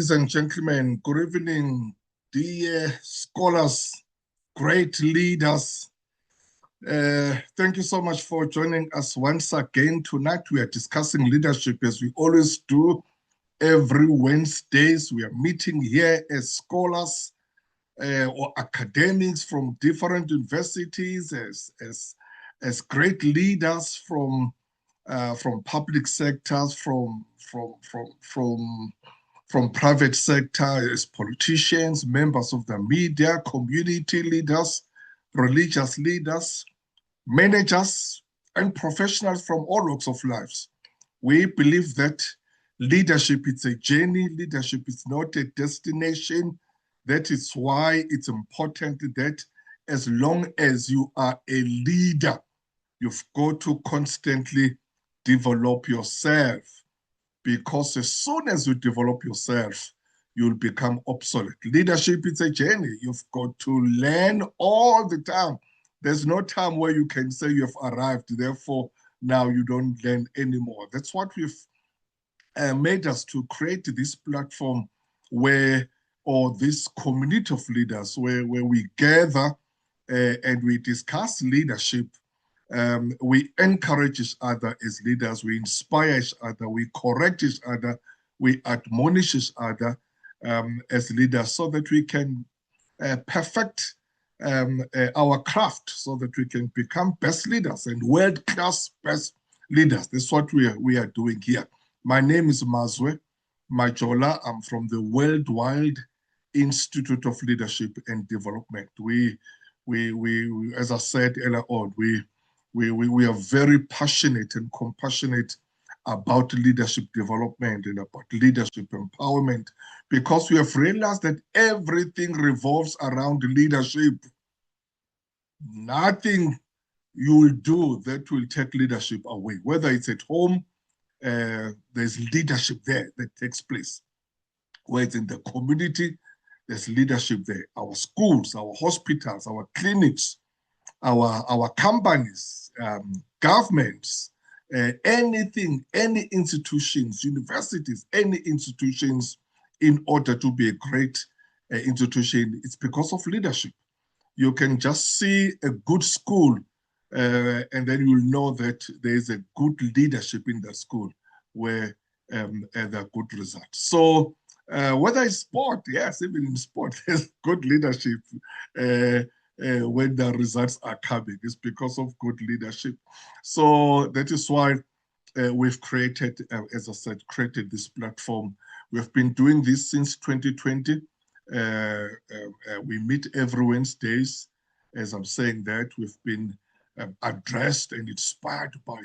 Ladies and gentlemen, good evening, dear scholars, great leaders. Thank you so much for joining us once again. Tonight we are discussing leadership as we always do every Wednesdays. We are meeting here as scholars or academics from different universities, as great leaders from public sectors, from private sector, as politicians, members of the media, community leaders, religious leaders, managers, and professionals from all walks of life. We believe that leadership is a journey, leadership is not a destination. That is why it's important that as long as you are a leader, you've got to constantly develop yourself, because as soon as you develop yourself, you'll become obsolete. Leadership is a journey. You've got to learn all the time. There's no time where you can say you have arrived, therefore now you don't learn anymore. That's what we've made us to create this platform or this community of leaders where we gather and we discuss leadership. We encourage each other as leaders, we inspire each other, we correct each other, we admonish each other as leaders, so that we can perfect our craft, so that we can become best leaders and world-class best leaders. That's what we are doing here. My name is Mazwe Majola. I'm from the Worldwide Institute of Leadership and Development. We as I said earlier on, we are very passionate and compassionate about leadership development and about leadership empowerment, because we have realized that everything revolves around leadership. Nothing you will do that will take leadership away. Whether it's at home, there's leadership there that takes place. Where it's in the community, there's leadership there. Our schools, our hospitals, our clinics, our companies, governments, anything, any institutions, universities, any institutions, in order to be a great institution, it's because of leadership. You can just see a good school, and then you'll know that there is a good leadership in the school where there are good results. So whether it's sport, yes, even in sport, there's good leadership. When the results are coming, it's because of good leadership. So that is why we've created, as I said, created this platform. We've been doing this since 2020. We meet every Wednesdays. As I'm saying that, we've been addressed and inspired by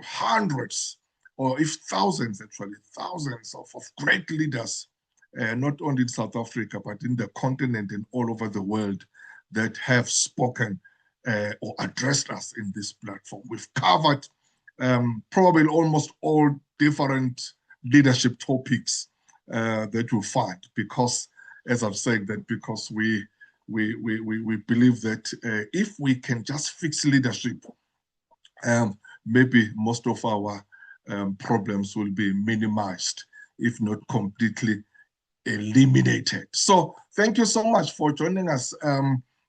hundreds, or if thousands, actually, thousands of great leaders, not only in South Africa, but in the continent and all over the world, that have spoken or addressed us in this platform. We've covered probably almost all different leadership topics that you'll find, because, as I'm saying that, because we believe that if we can just fix leadership, maybe most of our problems will be minimized, if not completely eliminated. So thank you so much for joining us.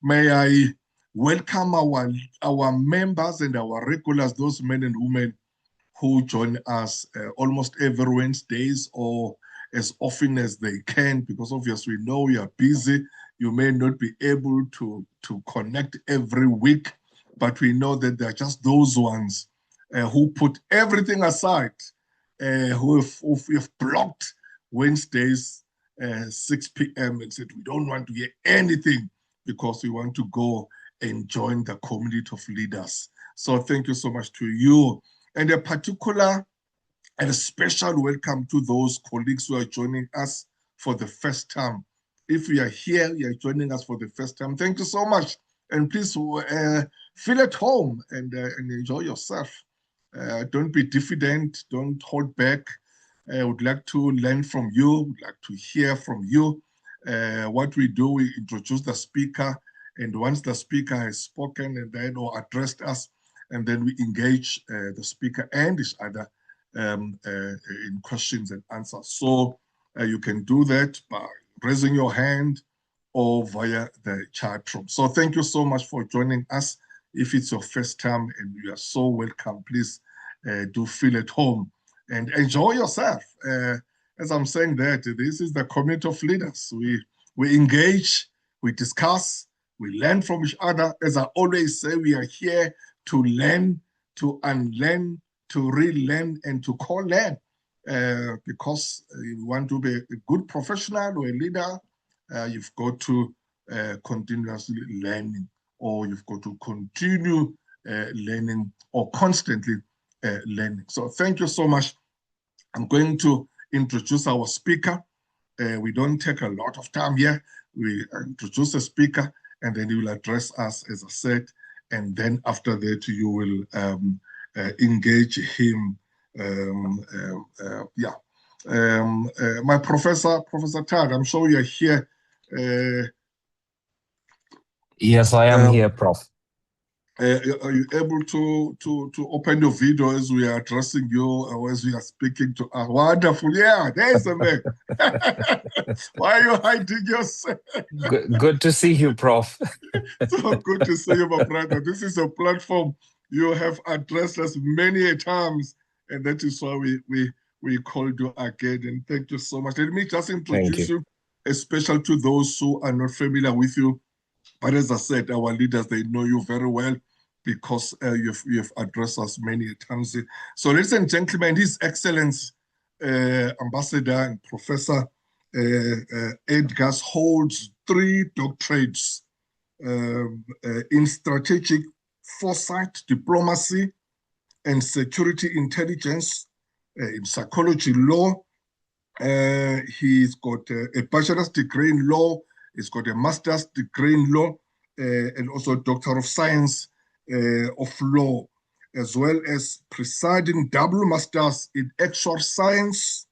May I welcome our members and our regulars, those men and women who join us almost every Wednesdays, or as often as they can, because obviously we know you are busy. You may not be able to connect every week, but we know that there are just those ones who put everything aside, who have blocked Wednesdays 6 p.m. and said, we don't want to hear anything, because we want to go and join the community of leaders. So thank you so much to you. And a particular and a special welcome to those colleagues who are joining us for the first time. If you are here, you are joining us for the first time, thank you so much. And please feel at home and enjoy yourself. Don't be diffident, don't hold back. I would like to learn from you, would like to hear from you. What we do, we introduce the speaker, and once the speaker has spoken and then or addressed us, and then we engage the speaker and each other in questions and answers. So You can do that by raising your hand or via the chat room. So thank you so much for joining us. If it's your first time, and you are so welcome, please do feel at home and enjoy yourself. As I'm saying that, this is the community of leaders. We engage, we discuss, we learn from each other. As I always say, we are here to learn, to unlearn, to relearn, and to co-learn. Because you want to be a good professional or a leader, you've got to continuously learning, or you've got to continue learning, or constantly learning. So thank you so much. I'm going to introduce our speaker. We don't take a lot of time here. We introduce the speaker, and then he will address us, as I said, and then after that you will engage him. My Professor Tad, I'm sure you're here. Yes, I am here, Prof. Are you able to open your video as we are addressing you, or as we are speaking to us? Wonderful. Yeah, there's a man. Why are you hiding yourself? Good to see you, Prof. So good to see you, my brother. This is a platform you have addressed us many a times, and that is why we called you again. And thank you so much. Let me just introduce you, especially to those who are not familiar with you. But as I said, our leaders, they know you very well, because you've addressed us many times. So ladies and gentlemen, His Excellency Ambassador and Professor Edgars holds 3 doctorates in strategic foresight, diplomacy, and security intelligence, in psychology, law. He's got a bachelor's degree in law. He's got a master's degree in law, and also a doctor of science of law, as well as presiding double masters in actual science,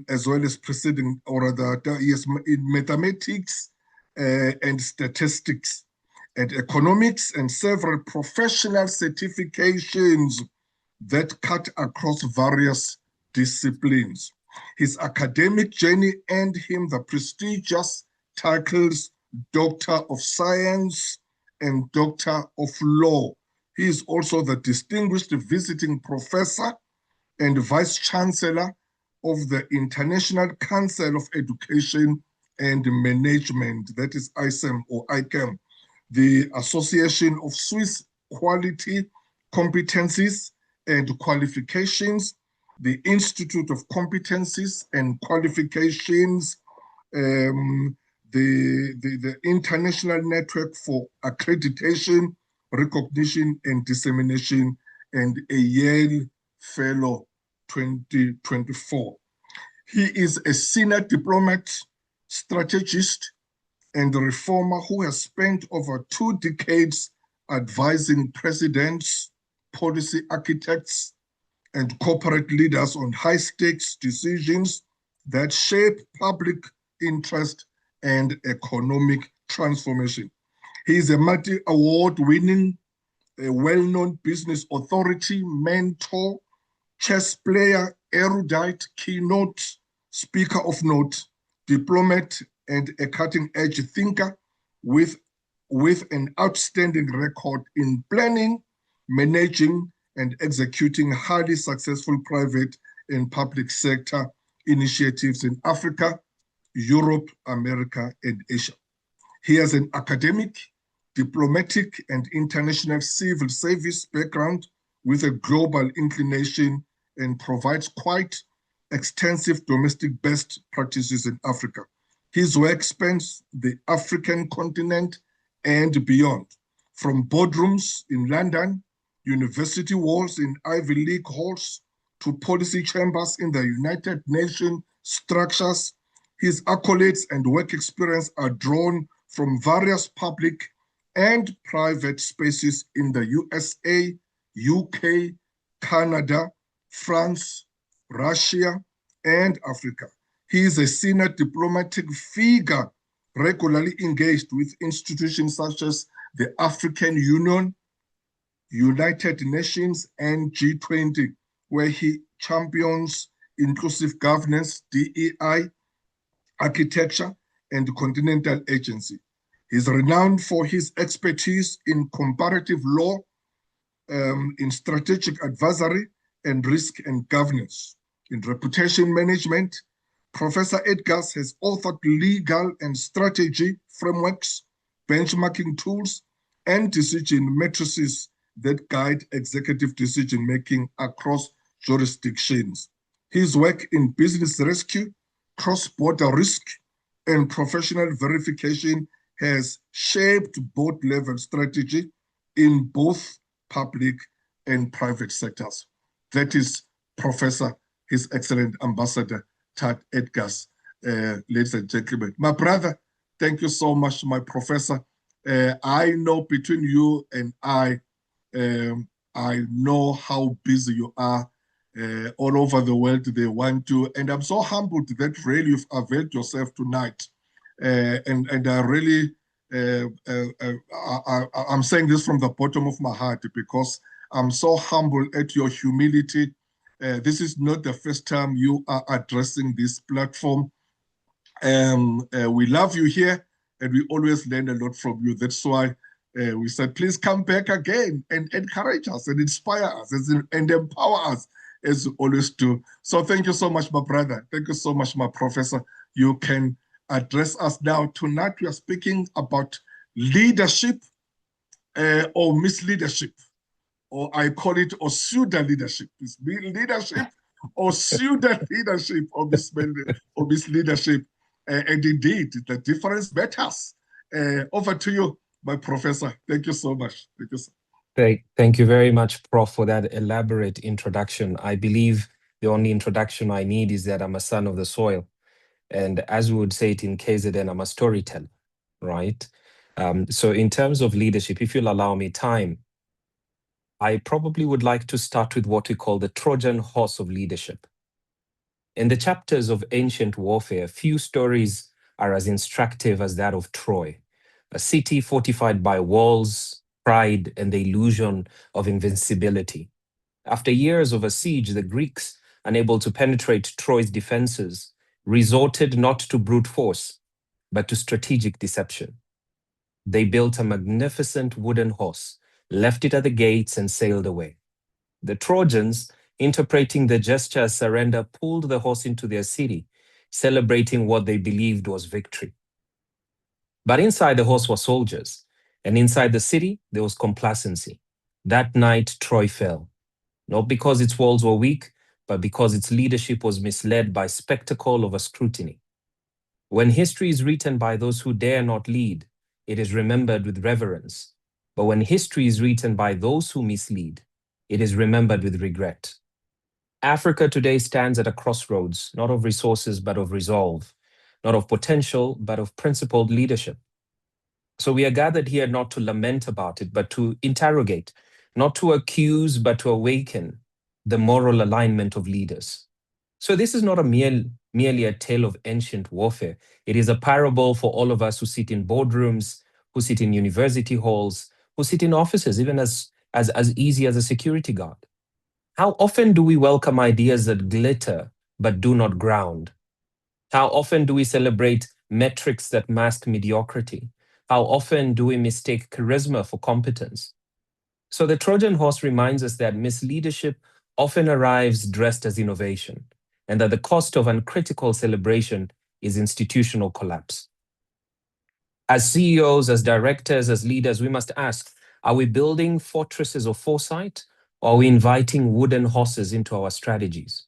as well as presiding, or rather, yes, in mathematics and statistics and economics, and several professional certifications that cut across various disciplines. His academic journey earned him the prestigious titles Doctor of Science and Doctor of Law. He is also the distinguished visiting professor and vice chancellor of the International Council of Education and Management, that is ICEM or ICAM, the Association of Swiss Quality Competencies and Qualifications, the Institute of Competencies and Qualifications, the International Network for Accreditation, Recognition, and Dissemination, and a Yale Fellow 2024. He is a senior diplomat, strategist, and reformer who has spent over 2 decades advising presidents, policy architects, and corporate leaders on high-stakes decisions that shape public interest and economic transformation. He is a multi-award-winning, well-known business authority, mentor, chess player, erudite, keynote speaker of note, diplomat, and a cutting-edge thinker with an outstanding record in planning, managing, and executing highly successful private and public sector initiatives in Africa, Europe, America, and Asia. He has an academic, diplomatic, and international civil service background with a global inclination, and provides quite extensive domestic best practices in Africa. His work spans the African continent and beyond, from boardrooms in London, university walls in Ivy League halls, to policy chambers in the United Nations structures. His accolades and work experience are drawn from various public and private spaces in the USA, UK, Canada, France, Russia, and Africa. He is a senior diplomatic figure regularly engaged with institutions such as the African Union, United Nations, and G20, where he champions inclusive governance, DEI, architecture, and continental agency. He's renowned for his expertise in comparative law, in strategic advisory, and risk and governance. In reputation management, Professor Edgars has authored legal and strategy frameworks, benchmarking tools, and decision matrices that guide executive decision making across jurisdictions. His work in business rescue, cross border risk, and professional verification has shaped board level strategy in both public and private sectors. That is Professor, His Excellent Ambassador Tad Edgars, ladies and gentlemen. My brother, thank you so much, my professor. I know between you and I know how busy you are. All over the world, they want to, and I'm so humbled that really you've availed yourself tonight. And I really, I'm saying this from the bottom of my heart because I'm so humbled at your humility. This is not the first time you are addressing this platform. We love you here, and we always learn a lot from you. That's why we said, please come back again and encourage us and inspire us and empower us as you always do. So thank you so much, my brother. Thank you so much, my professor. You can address us now. Tonight we are speaking about leadership or misleadership, or I call it or pseudo leadership. It's leadership or pseudo leadership or misleadership. And indeed, the difference matters. Over to you, my professor. Thank you so much. Thank you. Thank you very much, Prof, for that elaborate introduction. I believe the only introduction I need is that I'm a son of the soil. And as we would say it in KZN, I'm a storyteller, right? So in terms of leadership, if you'll allow me time, I probably would like to start with what we call the Trojan horse of leadership. In the chapters of ancient warfare, few stories are as instructive as that of Troy, a city fortified by walls, pride, and the illusion of invincibility. After years of a siege, the Greeks, unable to penetrate Troy's defenses, resorted not to brute force, but to strategic deception. They built a magnificent wooden horse, left it at the gates, and sailed away. The Trojans, interpreting the gesture as surrender, pulled the horse into their city, celebrating what they believed was victory. But inside the horse were soldiers, and inside the city there was complacency. That night Troy fell, not because its walls were weak, but because its leadership was misled by spectacle over scrutiny. When history is written by those who dare not lead, it is remembered with reverence. But when history is written by those who mislead, it is remembered with regret. Africa today stands at a crossroads, not of resources, but of resolve, not of potential, but of principled leadership. So we are gathered here not to lament about it, but to interrogate, not to accuse, but to awaken the moral alignment of leaders. So this is not merely a tale of ancient warfare. It is a parable for all of us who sit in boardrooms, who sit in university halls, who sit in offices, even as easy as a security guard. How often do we welcome ideas that glitter but do not ground? How often do we celebrate metrics that mask mediocrity? How often do we mistake charisma for competence? So the Trojan horse reminds us that misleadership often arrives dressed as innovation, and that the cost of uncritical celebration is institutional collapse. As CEOs, as directors, as leaders, we must ask, are we building fortresses of foresight, or are we inviting wooden horses into our strategies?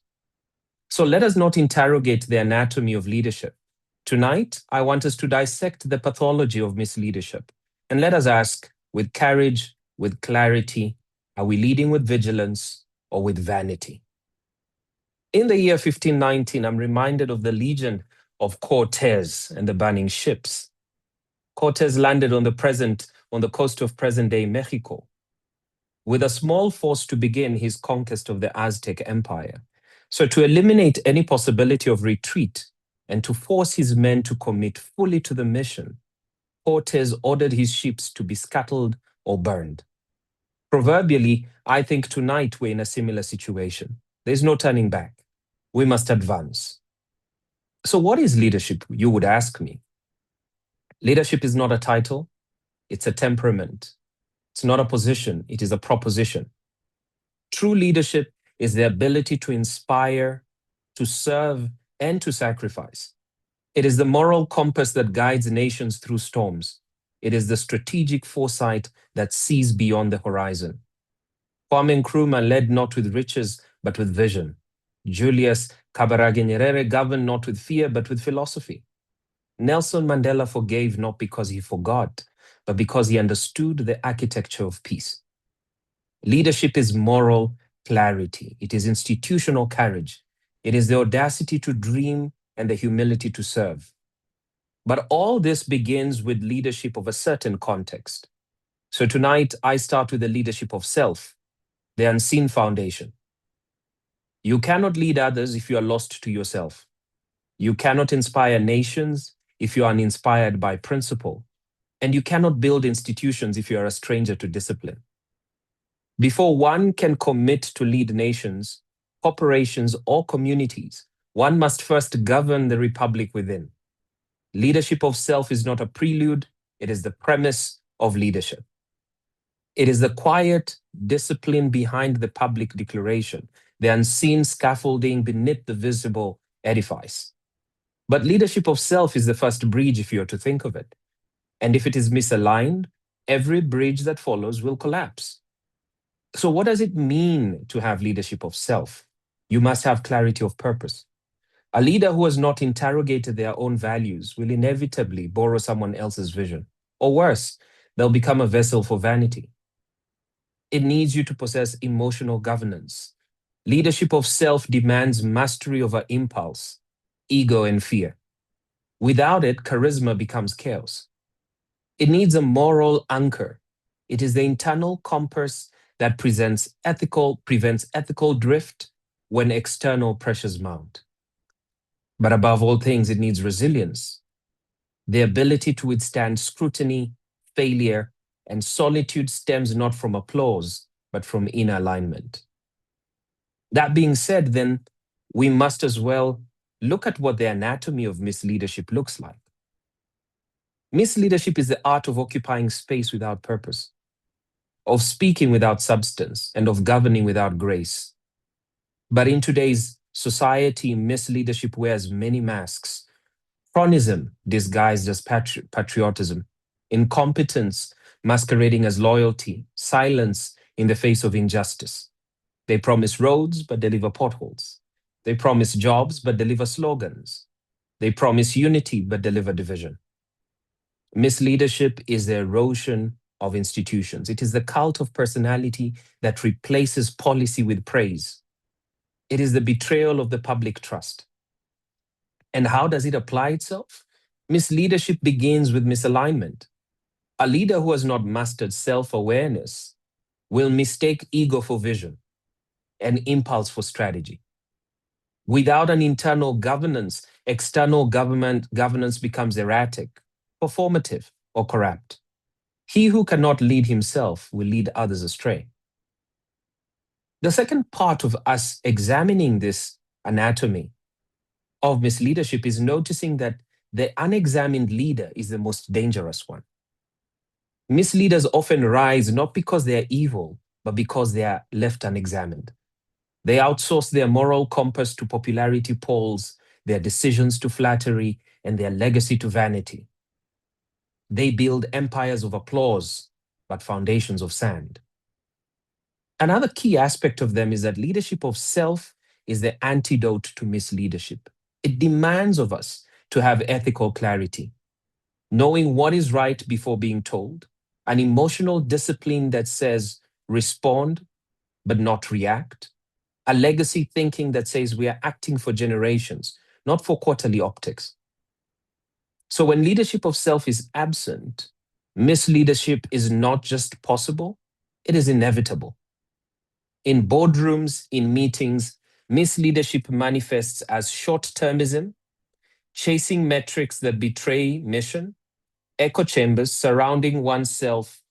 So let us not interrogate the anatomy of leadership. Tonight, I want us to dissect the pathology of misleadership. And let us ask, with courage, with clarity, are we leading with vigilance or with vanity? In the year 1519, I'm reminded of the legend of Cortez and the burning ships. Cortez landed on the coast of present-day Mexico, with a small force to begin his conquest of the Aztec Empire. So to eliminate any possibility of retreat and to force his men to commit fully to the mission, Cortez ordered his ships to be scuttled or burned. Proverbially, I think tonight we're in a similar situation. There's no turning back. We must advance. So, what is leadership? You would ask me. Leadership is not a title, it's a temperament. It's not a position, it is a proposition. True leadership is the ability to inspire, to serve, and to sacrifice. It is the moral compass that guides nations through storms. It is the strategic foresight that sees beyond the horizon. Kwame Nkrumah led not with riches, but with vision. Julius Kabarage Nyerere governed not with fear, but with philosophy. Nelson Mandela forgave not because he forgot, but because he understood the architecture of peace. Leadership is moral clarity. It is institutional courage. It is the audacity to dream and the humility to serve. But all this begins with leadership of a certain context. So tonight, I start with the leadership of self, the unseen foundation. You cannot lead others if you are lost to yourself. You cannot inspire nations if you are uninspired by principle. And you cannot build institutions if you are a stranger to discipline. Before one can commit to lead nations, corporations, or communities, one must first govern the republic within. Leadership of self is not a prelude, it is the premise of leadership. It is the quiet discipline behind the public declaration, the unseen scaffolding beneath the visible edifice. But leadership of self is the first bridge, if you are to think of it. And if it is misaligned, every bridge that follows will collapse. So, what does it mean to have leadership of self? You must have clarity of purpose. A leader who has not interrogated their own values will inevitably borrow someone else's vision. Or worse, they'll become a vessel for vanity. It needs you to possess emotional governance. Leadership of self demands mastery over impulse, ego, and fear. Without it, charisma becomes chaos. It needs a moral anchor. It is the internal compass that prevents ethical drift when external pressures mount. But above all things, it needs resilience, the ability to withstand scrutiny, failure, and solitude stems not from applause, but from inner alignment. That being said, then, we must as well look at what the anatomy of misleadership looks like. Misleadership is the art of occupying space without purpose, of speaking without substance, and of governing without grace. But in today's society, misleadership wears many masks. Chronism disguised as patriotism, incompetence masquerading as loyalty, silence in the face of injustice. They promise roads but deliver potholes. They promise jobs but deliver slogans. They promise unity but deliver division. Misleadership is the erosion of institutions. It is the cult of personality that replaces policy with praise. It is the betrayal of the public trust. And how does it apply itself? Misleadership begins with misalignment. A leader who has not mastered self-awareness will mistake ego for vision and impulse for strategy. Without an internal governance, external governance becomes erratic, performative, or corrupt. He who cannot lead himself will lead others astray. The second part of us examining this anatomy of misleadership is noticing that the unexamined leader is the most dangerous one. Misleaders often rise not because they are evil, but because they are left unexamined. They outsource their moral compass to popularity polls, their decisions to flattery, and their legacy to vanity. They build empires of applause, but foundations of sand. Another key aspect of them is that leadership of self is the antidote to misleadership. It demands of us to have ethical clarity, knowing what is right before being told, an emotional discipline that says respond but not react, a legacy thinking that says we are acting for generations, not for quarterly optics. So when leadership of self is absent, misleadership is not just possible, it is inevitable. In boardrooms, in meetings, misleadership manifests as short-termism, chasing metrics that betray mission, echo chambers, surrounding oneself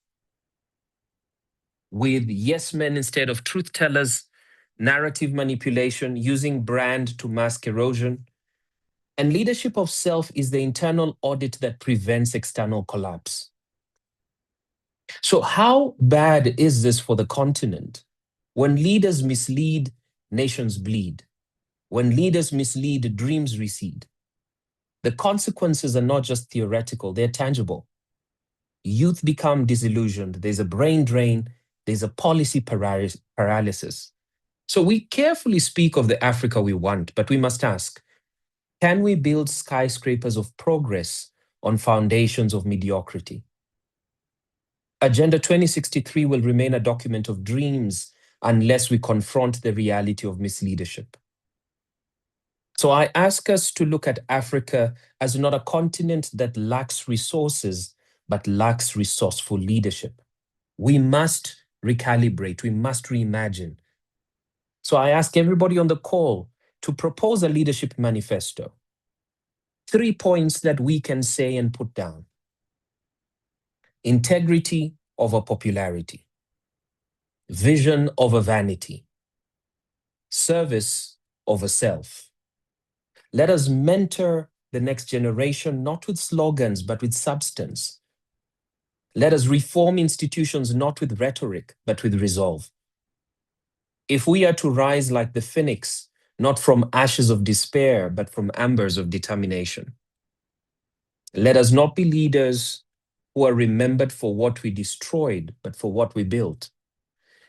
with yes men instead of truth tellers, narrative manipulation, using brand to mask erosion. And leadership of self is the internal audit that prevents external collapse. So how bad is this for the continent? When leaders mislead, nations bleed. When leaders mislead, dreams recede. The consequences are not just theoretical, they're tangible. Youth become disillusioned, there's a brain drain, there's a policy paralysis. So we carefully speak of the Africa we want, but we must ask, can we build skyscrapers of progress on foundations of mediocrity? Agenda 2063 will remain a document of dreams unless we confront the reality of misleadership. So I ask us to look at Africa as not a continent that lacks resources, but lacks resourceful leadership. We must recalibrate, we must reimagine. So I ask everybody on the call to propose a leadership manifesto. 3 points that we can say and put down. Integrity over popularity. Vision over vanity. Service over self. Let us mentor the next generation, not with slogans, but with substance. Let us reform institutions, not with rhetoric, but with resolve. If we are to rise like the phoenix, not from ashes of despair, but from embers of determination. Let us not be leaders who are remembered for what we destroyed, but for what we built.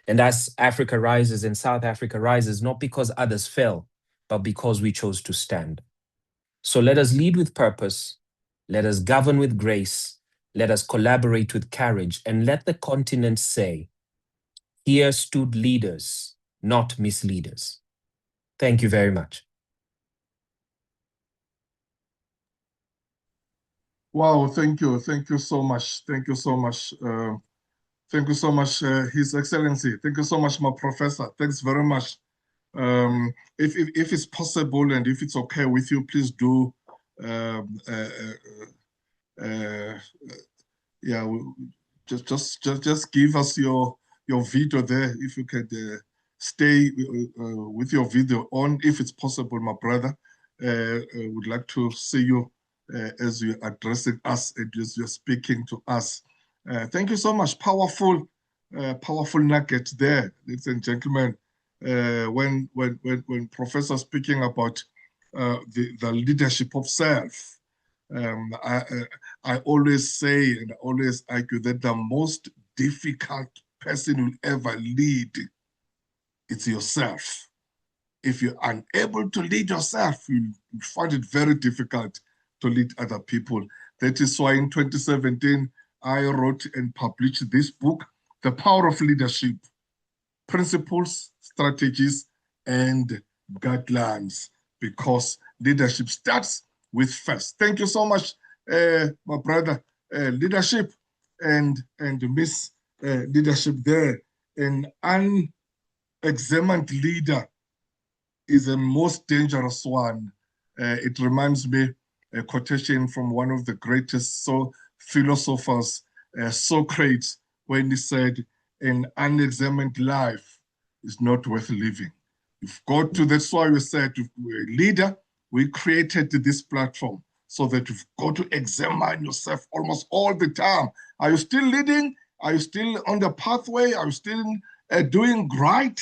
And as Africa rises and South Africa rises, not because others fell, but because we chose to stand. So let us lead with purpose, let us govern with grace, let us collaborate with courage, and let the continent say, here stood leaders, not misleaders. Thank you very much. Wow, thank you. Thank you so much. Thank you so much. Thank you so much, His Excellency. Thank you so much, my professor. Thanks very much. If it's possible and if it's okay with you, please do yeah, just give us your video there if you could stay with your video on if it's possible, my brother. Would like to see you as you're addressing us and as you're speaking to us. Thank you so much. Powerful nugget there, ladies and gentlemen. When Professor speaking about the leadership of self, I always say and I always argue that the most difficult person you'll ever lead is yourself. If you're unable to lead yourself, you find it very difficult to lead other people. That is why in 2017, I wrote and published this book, The Power of Leadership, Principles, Strategies, and Guidelines, because leadership starts with first. Thank you so much, my brother. Leadership and Miss Leadership there. An unexamined leader is the most dangerous one. It reminds me a quotation from one of the greatest philosophers, Socrates, when he said, an unexamined life is not worth living. You've got to, that's why we said, we're a leader, we created this platform so that you've got to examine yourself almost all the time. Are you still leading? Are you still on the pathway? Are you still doing right?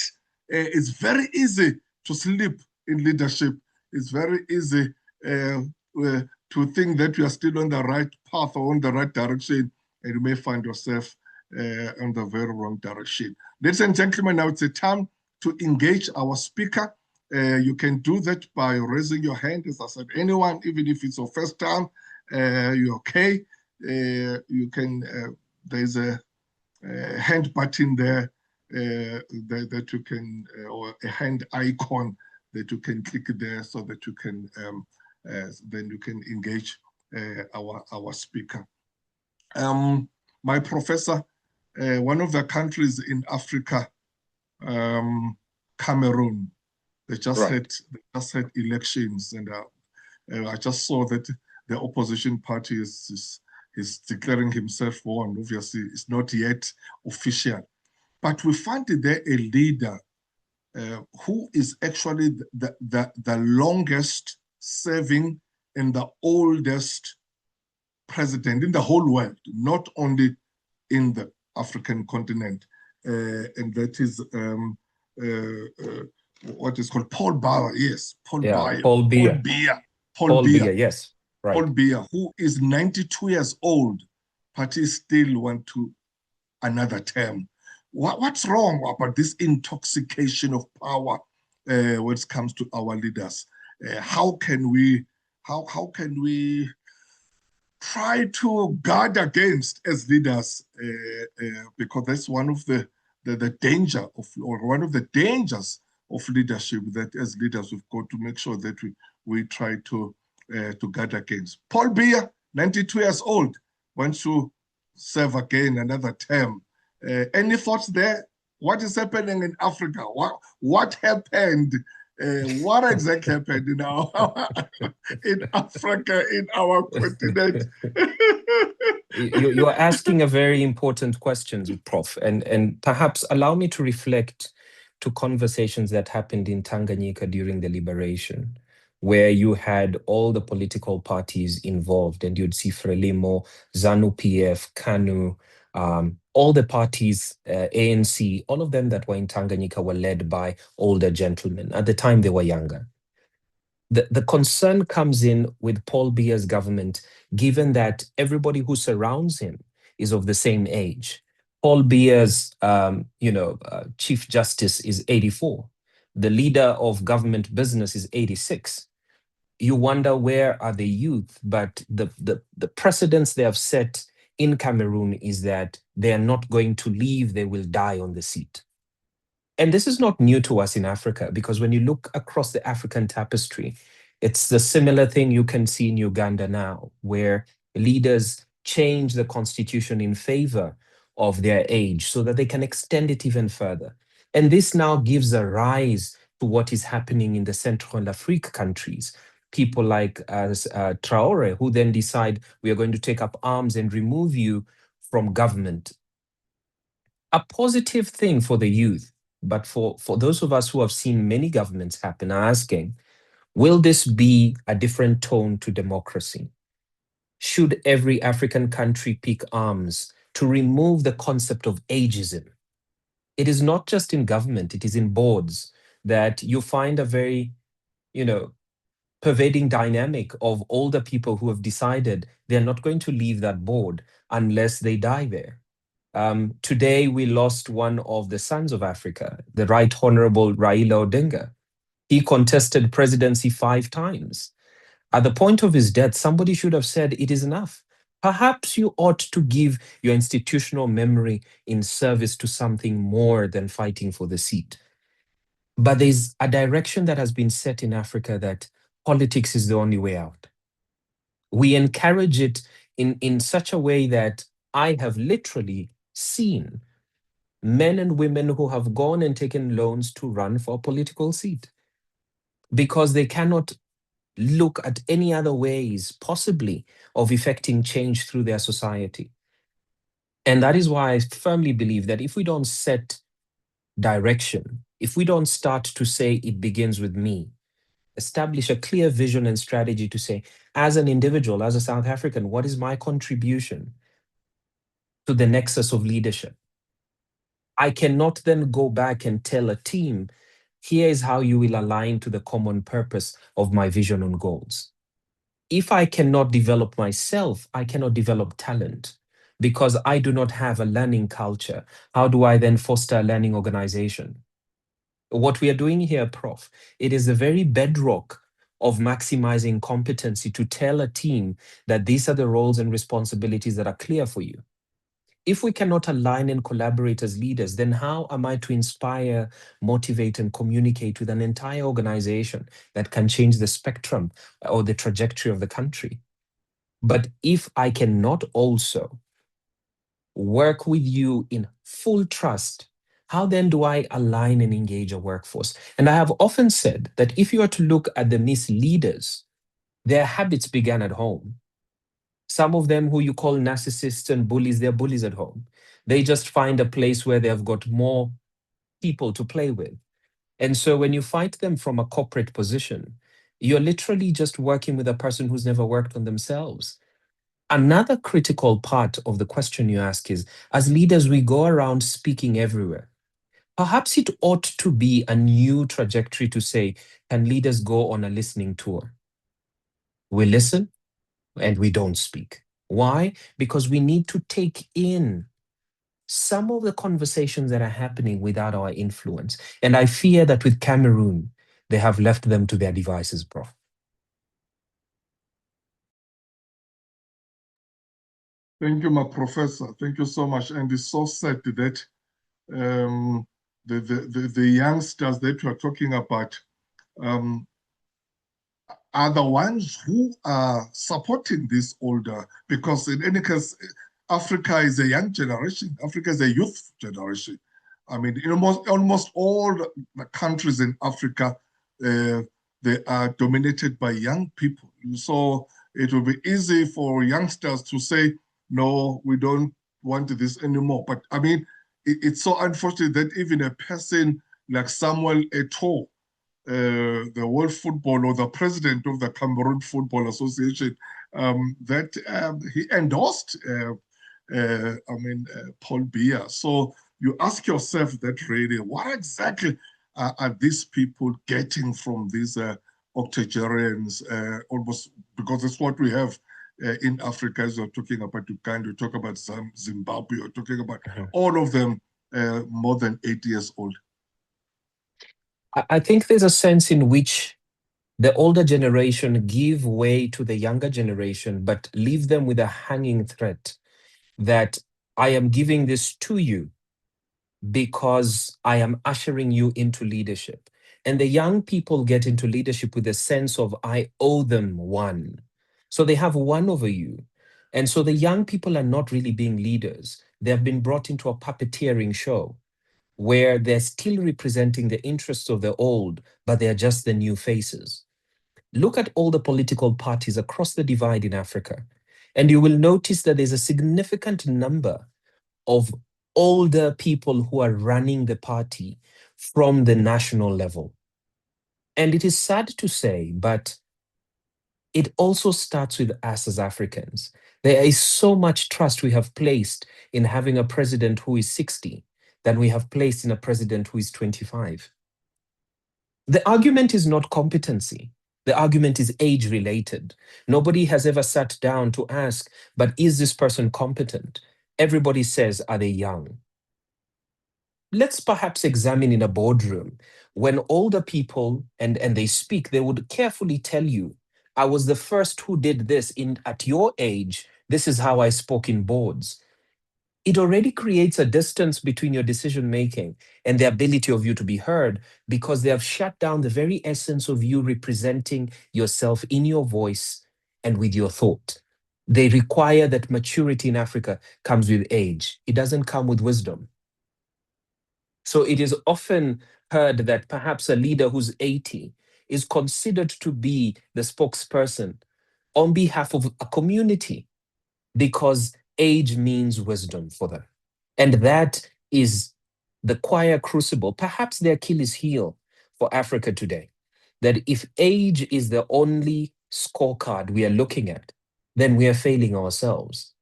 It's very easy to slip in leadership. It's very easy to think that you are still on the right path or on the right direction, and you may find yourself on the very wrong direction. Ladies and gentlemen, now it's a time to engage our speaker. You can do that by raising your hand. As I said, anyone, even if it's your first time, you're okay. You can, there's a hand button there that you can, or a hand icon that you can click there so that you can, then you can engage our speaker. My professor, one of the countries in Africa, Cameroon, they just had elections, and I just saw that the opposition party is declaring himself won. Obviously, it's not yet official, but we find there a leader who is actually the longest serving and the oldest president in the whole world, not only in the African continent. And that is what is called Paul Bauer. Yes, Paul Yeah, Bauer. Paul Paul Biya. Biya. Paul Paul Biya. Biya, yes, Paul right. Biya, who is 92 years old, but he still went to another term. What's wrong about this intoxication of power when it comes to our leaders? How can we try to guard against as leaders? Because that's one of the danger of, or one of the dangers of leadership, that as leaders we've got to make sure that we try to guard against. Paul Biya, 92 years old, wants to serve again another term. Any thoughts there? What is happening in Africa? What happened? What exactly happened in in Africa, in our continent? You're asking a very important questions, Prof, and perhaps allow me to reflect to conversations that happened in Tanganyika during the liberation, where you had all the political parties involved, and you'd see Frelimo, ZANU-PF, KANU, all the parties, ANC, all of them that were in Tanganyika were led by older gentlemen. At the time, they were younger. The concern comes in with Paul Biya's government, given that everybody who surrounds him is of the same age. Paul Biya's, Chief Justice is 84. The leader of government business is 86. You wonder, where are the youth? But the precedents they have set in Cameroon is that they are not going to leave, they will die on the seat. And this is not new to us in Africa, because when you look across the African tapestry, it's the similar thing you can see in Uganda now, where leaders change the constitution in favor of their age so that they can extend it even further. And this now gives a rise to what is happening in the Central Afrique countries. People like Traore, who then decide, we are going to take up arms and remove you from government. A positive thing for the youth. But for those of us who have seen many governments happen, are asking, will this be a different tone to democracy? Should every African country pick arms to remove the concept of ageism? It is not just in government, it is in boards that you find a very, pervading dynamic of older people who have decided they're not going to leave that board unless they die there. Today, we lost one of the sons of Africa, the Right Honorable Raila Odinga. He contested presidency 5 times. At the point of his death, somebody should have said, it is enough. Perhaps you ought to give your institutional memory in service to something more than fighting for the seat. But there's a direction that has been set in Africa that politics is the only way out. We encourage it in such a way that I have literally seen men and women who have gone and taken loans to run for a political seat because they cannot look at any other ways possibly of effecting change through their society. And that is why I firmly believe that if we don't set direction, if we don't start to say it begins with me, establish a clear vision and strategy to say, as an individual, as a South African, what is my contribution to the nexus of leadership? I cannot then go back and tell a team, here is how you will align to the common purpose of my vision and goals. If I cannot develop myself, I cannot develop talent because I do not have a learning culture. How do I then foster a learning organization? What we are doing here, Prof, it is the very bedrock of maximizing competency to tell a team that these are the roles and responsibilities that are clear for you. If we cannot align and collaborate as leaders, then how am I to inspire, motivate, and communicate with an entire organization that can change the spectrum or the trajectory of the country? But if I cannot also work with you in full trust, how then do I align and engage a workforce? And I have often said that if you are to look at the misleaders, their habits began at home. Some of them who you call narcissists and bullies, they're bullies at home. They just find a place where they have got more people to play with. And so when you fight them from a corporate position, you're literally just working with a person who's never worked on themselves. Another critical part of the question you ask is, as leaders, we go around speaking everywhere. Perhaps it ought to be a new trajectory to say, can leaders go on a listening tour? We listen and we don't speak. Why? Because we need to take in some of the conversations that are happening without our influence. And I fear that with Cameroon, they have left them to their devices, Prof. Thank you, my professor. Thank you so much. And it's so sad that the youngsters that you are talking about um, are the ones who are supporting this older, because in any case, Africa is a young generation. Africa is a youth generation. I mean, in almost all the countries in Africa, uh, they are dominated by young people. So it will be easy for youngsters to say, no, we don't want this anymore. But I mean, it's so unfortunate that even a person like Samuel Eto'o, the World Football, or the president of the Cameroon Football Association, that he endorsed, Paul Biya. So you ask yourself that really, what exactly are these people getting from these octogenarians? Almost, because it's what we have in Africa, as you're talking about Uganda, you talk about Zimbabwe, you're talking about Mhm. all of them more than 8 years old. I think there's a sense in which the older generation give way to the younger generation, but leave them with a hanging threat that I am giving this to you because I am ushering you into leadership. And the young people get into leadership with a sense of, I owe them one. So they have one over you. And so the young people are not really being leaders. They have been brought into a puppeteering show where they're still representing the interests of the old, but they're just the new faces. Look at all the political parties across the divide in Africa, and you will notice that there's a significant number of older people who are running the party from the national level. And it is sad to say, but it also starts with us as Africans. There is so much trust we have placed in having a president who is 60 than we have placed in a president who is 25. The argument is not competency. The argument is age related. Nobody has ever sat down to ask, but is this person competent? Everybody says, are they young? Let's perhaps examine in a boardroom when older people and they speak, they would carefully tell you, I was the first who did this at your age. This is how I spoke in boards. It already creates a distance between your decision making and the ability of you to be heard, because they have shut down the very essence of you representing yourself in your voice and with your thought. They require that maturity in Africa comes with age. It doesn't come with wisdom. So it is often heard that perhaps a leader who's 80 is considered to be the spokesperson on behalf of a community because age means wisdom for them. And that is the choir crucible, perhaps the Achilles heel for Africa today. That if age is the only scorecard we are looking at, then we are failing ourselves,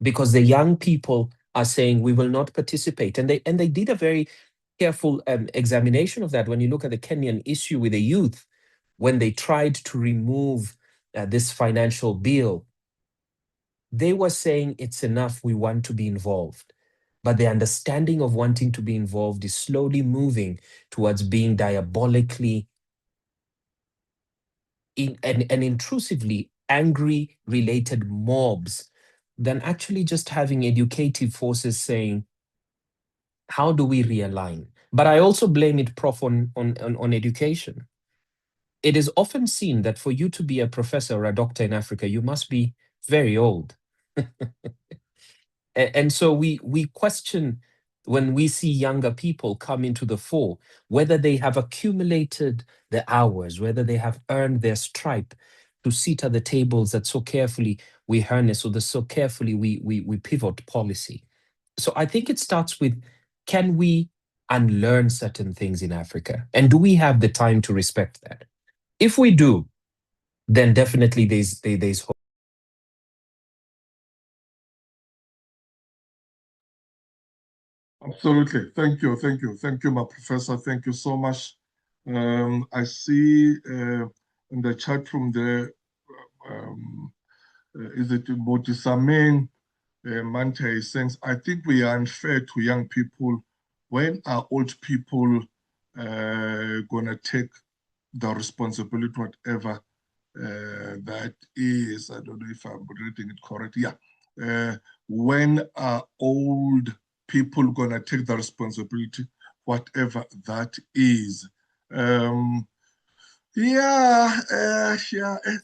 because the young people are saying we will not participate. And they did a very careful examination of that when you look at the Kenyan issue with the youth, when they tried to remove this financial bill. They were saying it's enough, we want to be involved. But the understanding of wanting to be involved is slowly moving towards being diabolically and intrusively angry related mobs than actually just having educative forces saying, how do we realign? But I also blame it, Prof, on education. It is often seen that for you to be a professor or a doctor in Africa, you must be very old. And so we question when we see younger people come into the fore, whether they have accumulated the hours, whether they have earned their stripe to sit at the tables that so carefully we harness, or that so carefully we pivot policy. So I think it starts with, can we unlearn certain things in Africa? And do we have the time to respect that? If we do, then definitely there's hope. Absolutely. Thank you. Thank you. Thank you, my professor. Thank you so much. I see in the chat room there, is it Motisameng Manta is saying, I think we are unfair to young people. When are old people going to take the responsibility, whatever that is? I don't know if I'm reading it correctly. Yeah. When are old people going to take the responsibility, whatever that is? Yeah.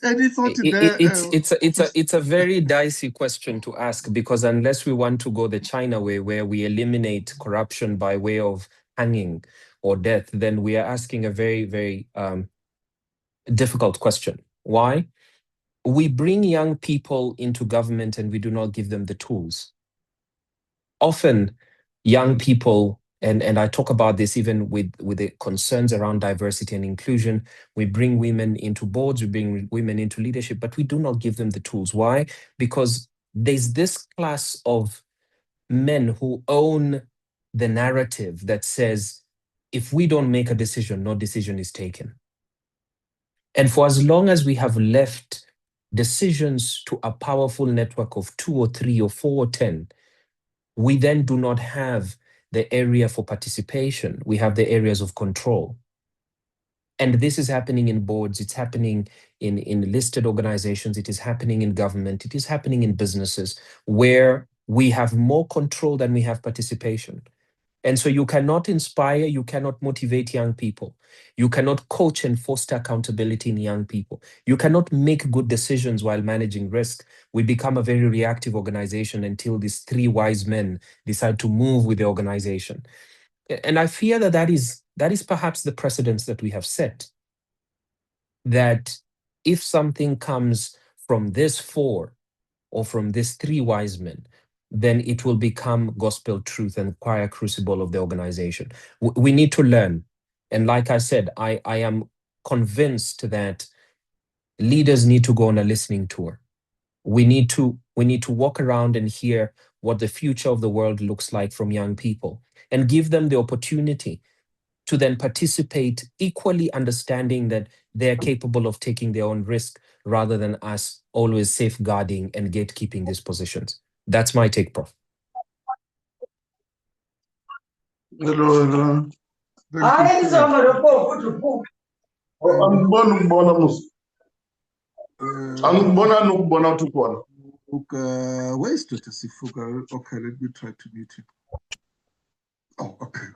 Any thought there? It's a very dicey question to ask, because unless we want to go the China way, where we eliminate corruption by way of hanging or death, then we are asking a very, very difficult question. Why? We bring young people into government and we do not give them the tools. Often, young people, and I talk about this even with the concerns around diversity and inclusion, we bring women into boards, we bring women into leadership, but we do not give them the tools. Why? Because there's this class of men who own the narrative that says, if we don't make a decision, no decision is taken. And for as long as we have left decisions to a powerful network of 2 or 3 or 4 or 10, we then do not have the area for participation. We have the areas of control. And this is happening in boards, it's happening in listed organizations, it is happening in government, it is happening in businesses, where we have more control than we have participation. And so you cannot inspire, you cannot motivate young people. You cannot coach and foster accountability in young people. You cannot make good decisions while managing risk. We become a very reactive organization until these 3 wise men decide to move with the organization. And I fear that that is perhaps the precedence that we have set. That if something comes from this 4 or from these 3 wise men, then it will become gospel truth and choir crucible of the organization. We need to learn. And like I said, I am convinced that leaders need to go on a listening tour. We need to walk around and hear what the future of the world looks like from young people, and give them the opportunity to then participate, equally understanding that they're capable of taking their own risk, rather than us always safeguarding and gatekeeping these positions. That's my take, Prof. Hello. Thank you so much. Angibona ukubona musu. Angibona nokubona ukhona. Where is Dr. Sifuka? Okay, let me try to mute him. Oh, okay.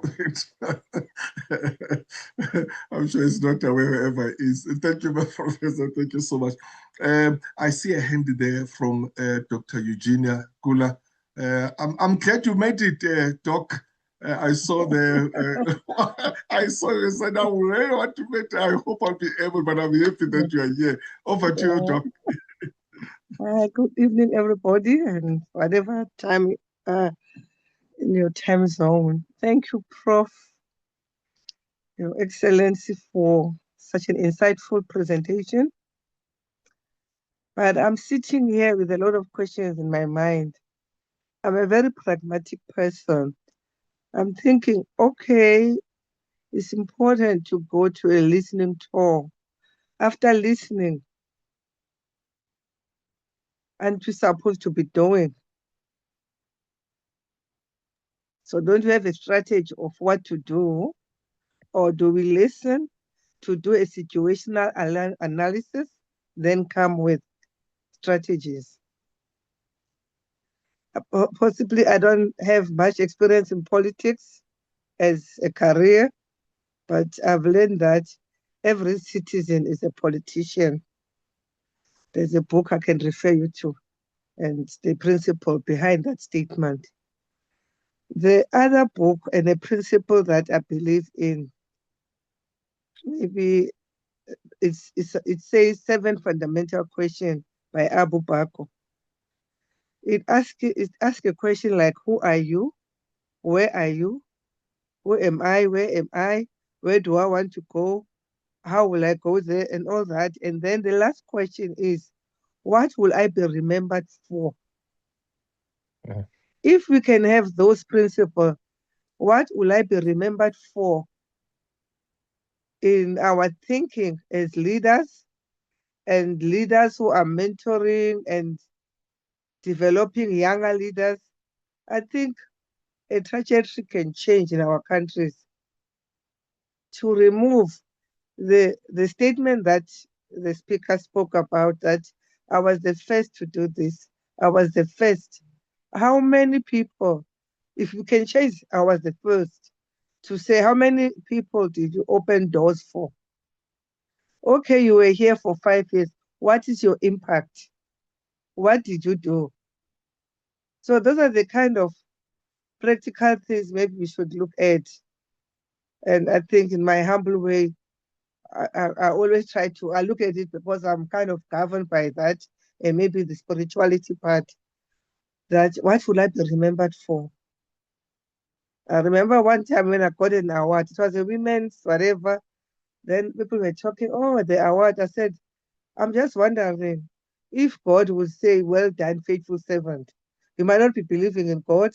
I'm sure he's not aware wherever he is. Thank you, my professor. Thank you so much. I see a hand there from Dr. Eugenia Gula. I'm glad you made it, Doc. I saw I saw you said, I really want to make it. I hope I'll be able, but I'm happy that you are here. Over to you, Doc. Good evening, everybody, and whatever time in your time zone. Thank you, Prof. Your Excellency, for such an insightful presentation. But I'm sitting here with a lot of questions in my mind. I'm a very pragmatic person. I'm thinking, okay, it's important to go to a listening tour. After listening, and we're supposed to be doing. So don't we have a strategy of what to do? Or do we listen to do a situational analysis, then come with strategies? Possibly I don't have much experience in politics as a career, but I've learned that every citizen is a politician. There's a book I can refer you to, and the principle behind that statement. The other book and a principle that I believe in, maybe it says 7 fundamental questions by Abu Bakr. It asks a question like, who are you? Where are you? Who am I? Where am I? Where do I want to go? How will I go there? And all that. And then the last question is, what will I be remembered for? Yeah. If we can have those principles, what will I be remembered for in our thinking as leaders and leaders who are mentoring and developing younger leaders? I think a trajectory can change in our countries to remove the statement that the speaker spoke about, that I was the first to do this, I was the first. How many people, if you can change, I was the first, to say, how many people did you open doors for? Okay, you were here for 5 years. What is your impact? What did you do? So those are the kind of practical things maybe we should look at. And I think in my humble way, I always try to, I look at it because I'm kind of governed by that, and maybe the spirituality part, that what would I be remembered for? I remember one time when I got an award, it was a women's whatever, then people were talking, oh, the award. I said, I'm just wondering if God would say, well done, faithful servant. You might not be believing in God,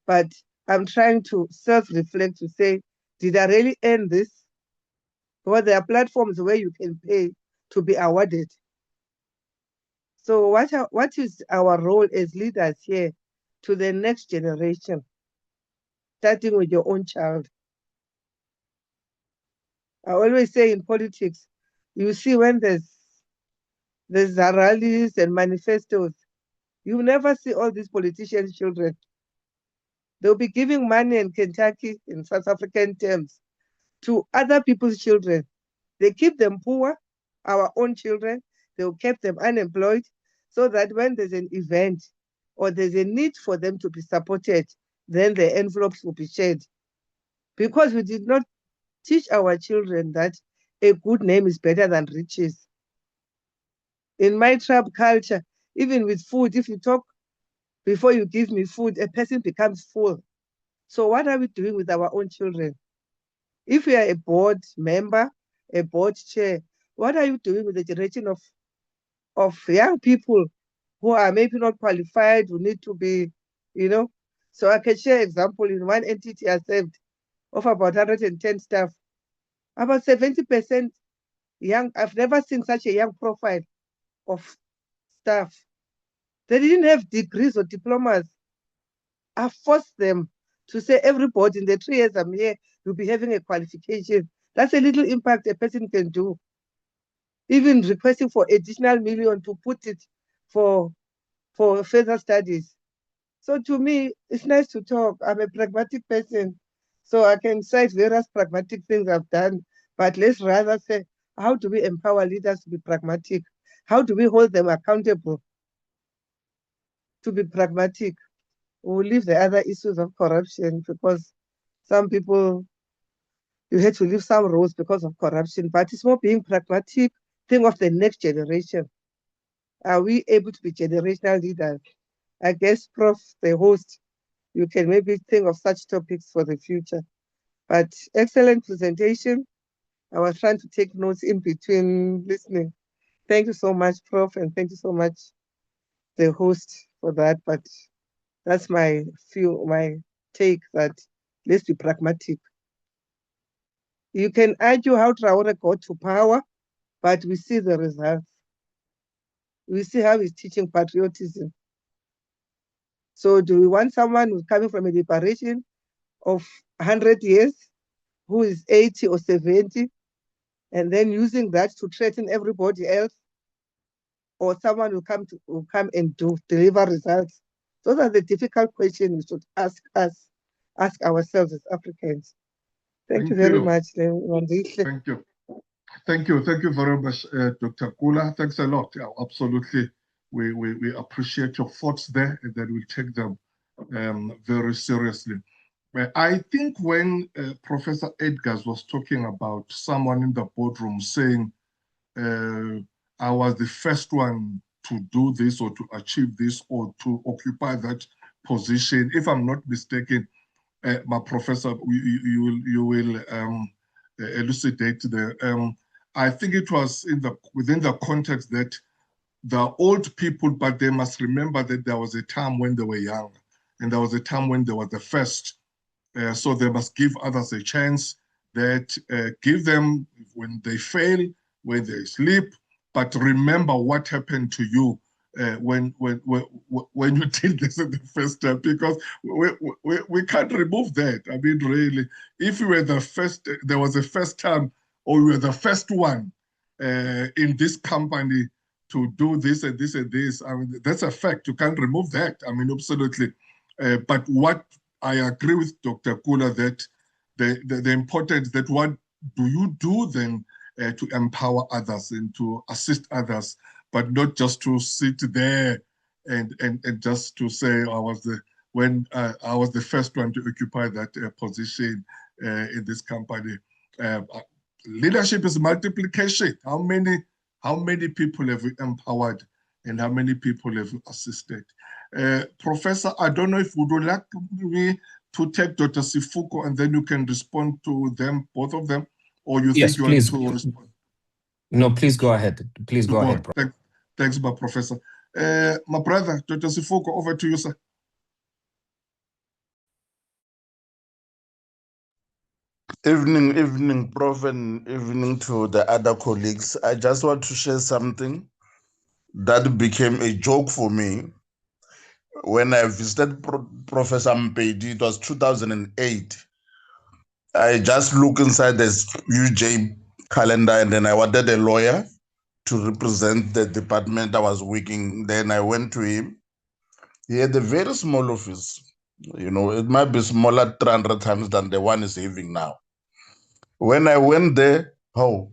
but I'm trying to self-reflect to say, did I really earn this? Because there are platforms where you can pay to be awarded. So what is our role as leaders here to the next generation, starting with your own child? I always say in politics, you see when there's rallies and manifestos, you never see all these politicians' children. They'll be giving money in Kentucky, in South African terms, to other people's children. They keep them poor, our own children. They'll keep them unemployed, so that when there's an event or there's a need for them to be supported, then the envelopes will be shared. Because we did not teach our children that a good name is better than riches. In my tribe culture, even with food, if you talk before you give me food, a person becomes full. So what are we doing with our own children? If you are a board member, a board chair, what are you doing with the generation of young people who are maybe not qualified, who need to be, you know? So I can share example in one entity I served of about 110 staff, about 70% young. I've never seen such a young profile of staff. They didn't have degrees or diplomas. I forced them to say, everybody in the 3 years I'm here, you'll be having a qualification. That's a little impact a person can do. Even requesting for additional million to put it for further studies. So to me, it's nice to talk. I'm a pragmatic person, so I can cite various pragmatic things I've done, but let's rather say, how do we empower leaders to be pragmatic? How do we hold them accountable to be pragmatic? We'll leave the other issues of corruption, because some people, you had to leave some roles because of corruption, but it's more being pragmatic. Think of the next generation. Are we able to be generational leaders? I guess, Prof, the host, you can maybe think of such topics for the future. But excellent presentation. I was trying to take notes in between listening. Thank you so much, Prof, and thank you so much, the host, for that. But that's my take, that let's be pragmatic. You can argue how Traore got to power, but we see the results. We see how he's teaching patriotism. So do we want someone who's coming from a liberation of 100 years, who is 80 or 70, and then using that to threaten everybody else? Or someone who come and deliver results? Those are the difficult questions we should ask ourselves as Africans. Thank you very much. Thank you. Thank you. Thank you very much, Dr. Kula. Thanks a lot. Yeah, absolutely. We appreciate your thoughts there, and that we'll take them very seriously. I think when Professor Edgars was talking about someone in the boardroom saying, I was the first one to do this or to achieve this or to occupy that position, if I'm not mistaken, my professor, you will elucidate the. I think it was within the context that the old people, but they must remember that there was a time when they were young, and there was a time when they were the first. So they must give others a chance. That give them when they fail, when they sleep, but remember what happened to you when you did this the first time, because we can't remove that. I mean, really, if you were the first, there was a first time, or you were the first one in this company to do this and this and this. I mean, that's a fact. You can't remove that. I mean, absolutely. But what I agree with Dr. Kula that the importance that what do you do then to empower others and to assist others, but not just to sit there and just to say I was the first one to occupy that position in this company. Leadership is multiplication. How many people have we empowered and how many people have we assisted? Professor, I don't know if you would like me to take Dr. Sifuko and then you can respond to them, both of them, or you Yes, think you please. want to respond? No, please go ahead. Please go ahead, Prof. Thanks, my professor. My brother, Dr. Sifuko, over to you, sir. Evening, Prof, and evening to the other colleagues. I just want to share something that became a joke for me when I visited Professor Mpedi. It was 2008. I just looked inside the UJ calendar and then I wanted a lawyer to represent the department I was working. Then I went to him. He had a very small office. You know, it might be smaller 300 times than the one he's having now. When I went there, oh,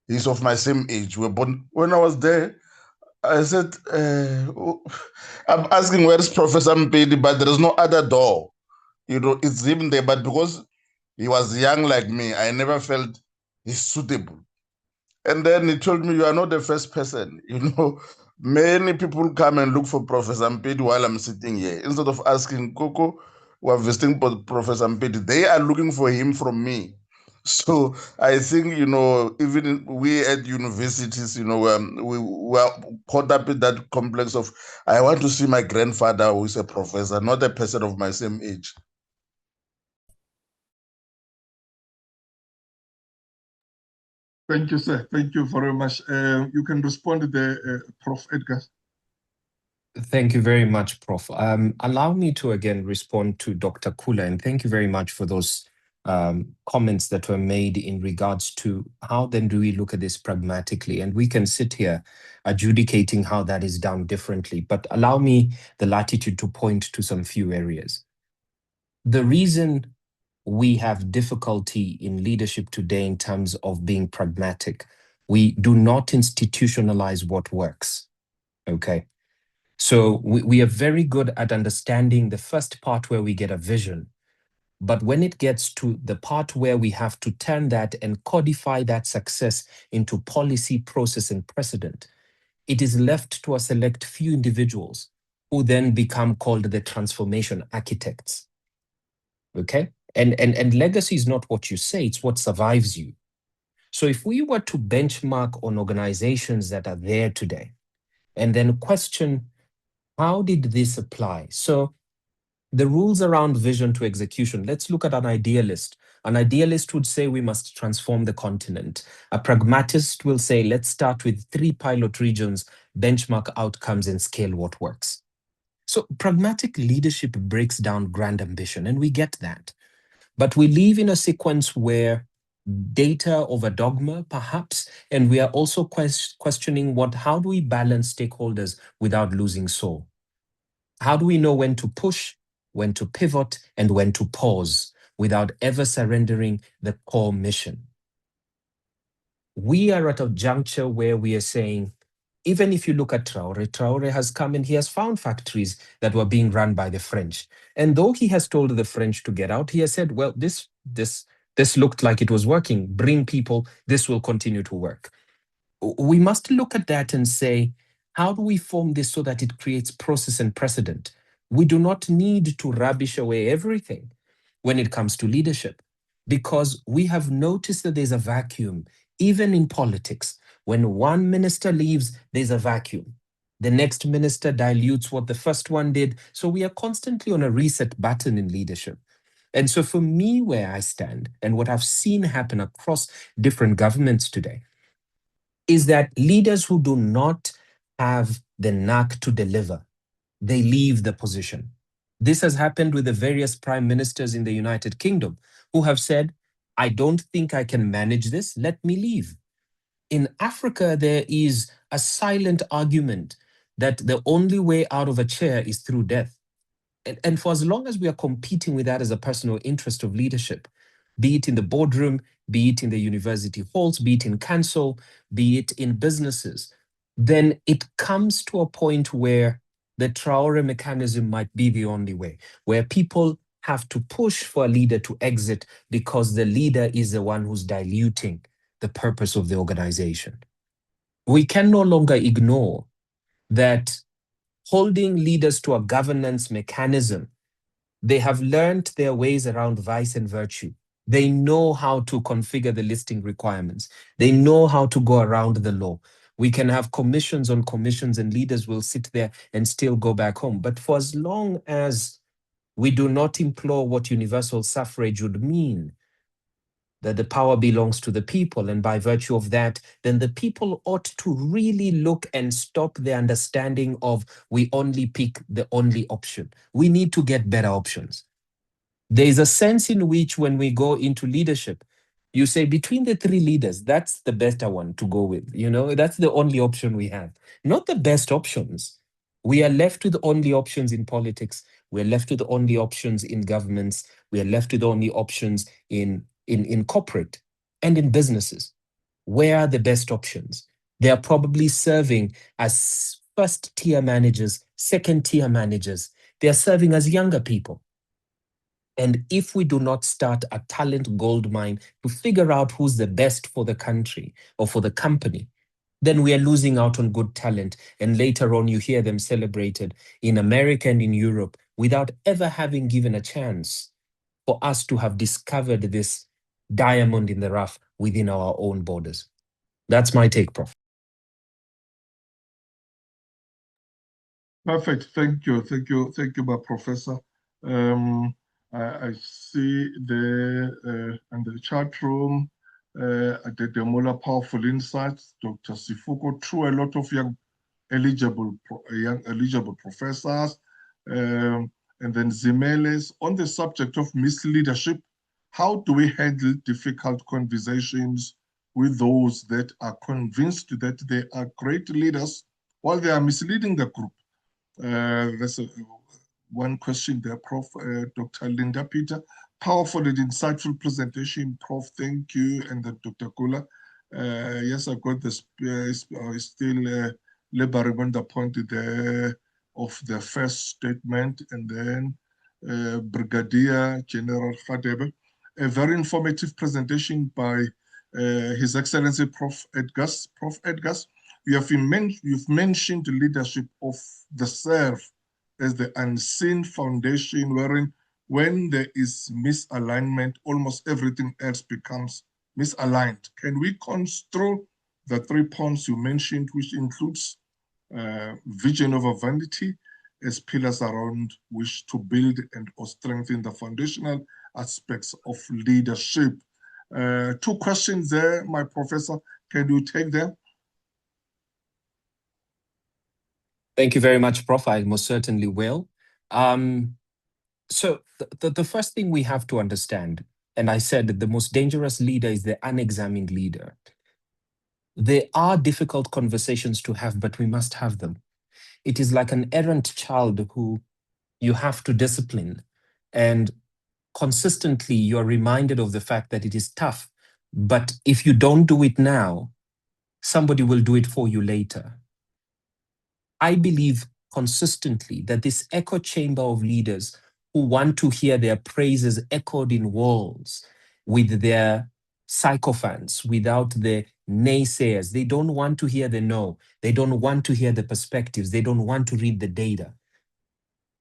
he's of my same age. When I was there, I said, I'm asking where is Professor Mpedi, but there is no other door. You know, it's him there, but because he was young like me, I never felt he's suitable. And then he told me, you are not the first person. You know, many people come and look for Professor Mpedi while I'm sitting here. Instead of asking Coco, who are visiting Professor Mpedi, they are looking for him from me. So I think, you know, even we at universities, you know, we were caught up in that complex of, I want to see my grandfather who is a professor, not a person of my same age. Thank you, sir. Thank you very much. You can respond to the Prof. Edgar. Thank you very much, Prof. Allow me to again respond to Dr. Kula, and thank you very much for those comments that were made in regards to how then do we look at this pragmatically. And we can sit here adjudicating how that is done differently, but allow me the latitude to point to some few areas. The reason we have difficulty in leadership today in terms of being pragmatic, we do not institutionalize what works, okay? So we are very good at understanding the first part where we get a vision. But when it gets to the part where we have to turn that and codify that success into policy, process, and precedent, it is left to a select few individuals who then become called the transformation architects. Okay? And legacy is not what you say, it's what survives you. So if we were to benchmark on organizations that are there today and then question, how did this apply? So the rules around vision to execution, let's look at an idealist. An idealist would say we must transform the continent. A pragmatist will say, let's start with 3 pilot regions, benchmark outcomes and scale what works. So pragmatic leadership breaks down grand ambition, and we get that. But we live in a sequence where data over dogma, perhaps, and we are also questioning how do we balance stakeholders without losing soul? How do we know when to push, when to pivot, and when to pause without ever surrendering the core mission? We are at a juncture where we are saying, even if you look at Traore has come and he has found factories that were being run by the French. And though he has told the French to get out, he has said, well, this looked like it was working. Bring people, this will continue to work. We must look at that and say, how do we form this so that it creates process and precedent? We do not need to rubbish away everything. when it comes to leadership, because we have noticed that there's a vacuum, even in politics. When one minister leaves, there's a vacuum. The next minister dilutes what the first one did. So we are constantly on a reset button in leadership. And so for me, where I stand and what I've seen happen across different governments today is that leaders who do not have the knack to deliver, they leave the position. This has happened with the various prime ministers in the United Kingdom who have said, I don't think I can manage this, let me leave. In Africa, there is a silent argument that the only way out of a chair is through death. And for as long as we are competing with that as a personal interest of leadership, be it in the boardroom, be it in the university halls, be it in council, be it in businesses, then it comes to a point where the Traore mechanism might be the only way, where people have to push for a leader to exit because the leader is the one who's diluting the purpose of the organization. We can no longer ignore that holding leaders to a governance mechanism, they have learned their ways around vice and virtue. They know how to configure the listing requirements. They know how to go around the law. We can have commissions on commissions and leaders will sit there and still go back home. But for as long as we do not implore what universal suffrage would mean, that the power belongs to the people, and by virtue of that, then the people ought to really look and stop the understanding of we only pick the only option. We need to get better options. There is a sense in which when we go into leadership, you say between the three leaders, that's the better one to go with. You know, that's the only option we have. Not the best options. We are left with only options in politics. We're left with only options in governments. We are left with only options in corporate and in businesses. Where are the best options? They are probably serving as first-tier managers, second-tier managers. They are serving as younger people. And if we do not start a talent gold mine to figure out who's the best for the country or for the company, then we are losing out on good talent. And later on, you hear them celebrated in America and in Europe without ever having given a chance for us to have discovered this diamond in the rough within our own borders. That's my take, Prof. Perfect. Thank you. Thank you. Thank you, my professor. I see there in the chat room, Adedemola, powerful insights. Dr. Sifuko, true, a lot of young eligible professors. And then Zimeles, on the subject of misleadership, how do we handle difficult conversations with those that are convinced that they are great leaders while they are misleading the group? That's one question there, Prof. Dr. Linda Peter. Powerful and insightful presentation, Prof. Thank you. And then Dr. Kula. Yes, I got this. Still laboring the point there of the first statement, and then Brigadier General Khadebe. A very informative presentation by His Excellency Prof. Edgars. Prof. Edgars, you've mentioned the leadership of the serf as the unseen foundation wherein when there is misalignment, almost everything else becomes misaligned. Can we construe the 3 points you mentioned, which includes vision over vanity as pillars around which to build and or strengthen the foundational aspects of leadership? 2 questions there, my professor. Can you take them? Thank you very much, Prof. I most certainly will. So the first thing we have to understand, and I said that the most dangerous leader is the unexamined leader. There are difficult conversations to have, but we must have them. It is like an errant child who you have to discipline, and consistently you're reminded of the fact that it is tough. But if you don't do it now, somebody will do it for you later. I believe consistently that this echo chamber of leaders who want to hear their praises echoed in walls with their sycophants, without the naysayers. They don't want to hear the no. They don't want to hear the perspectives. They don't want to read the data.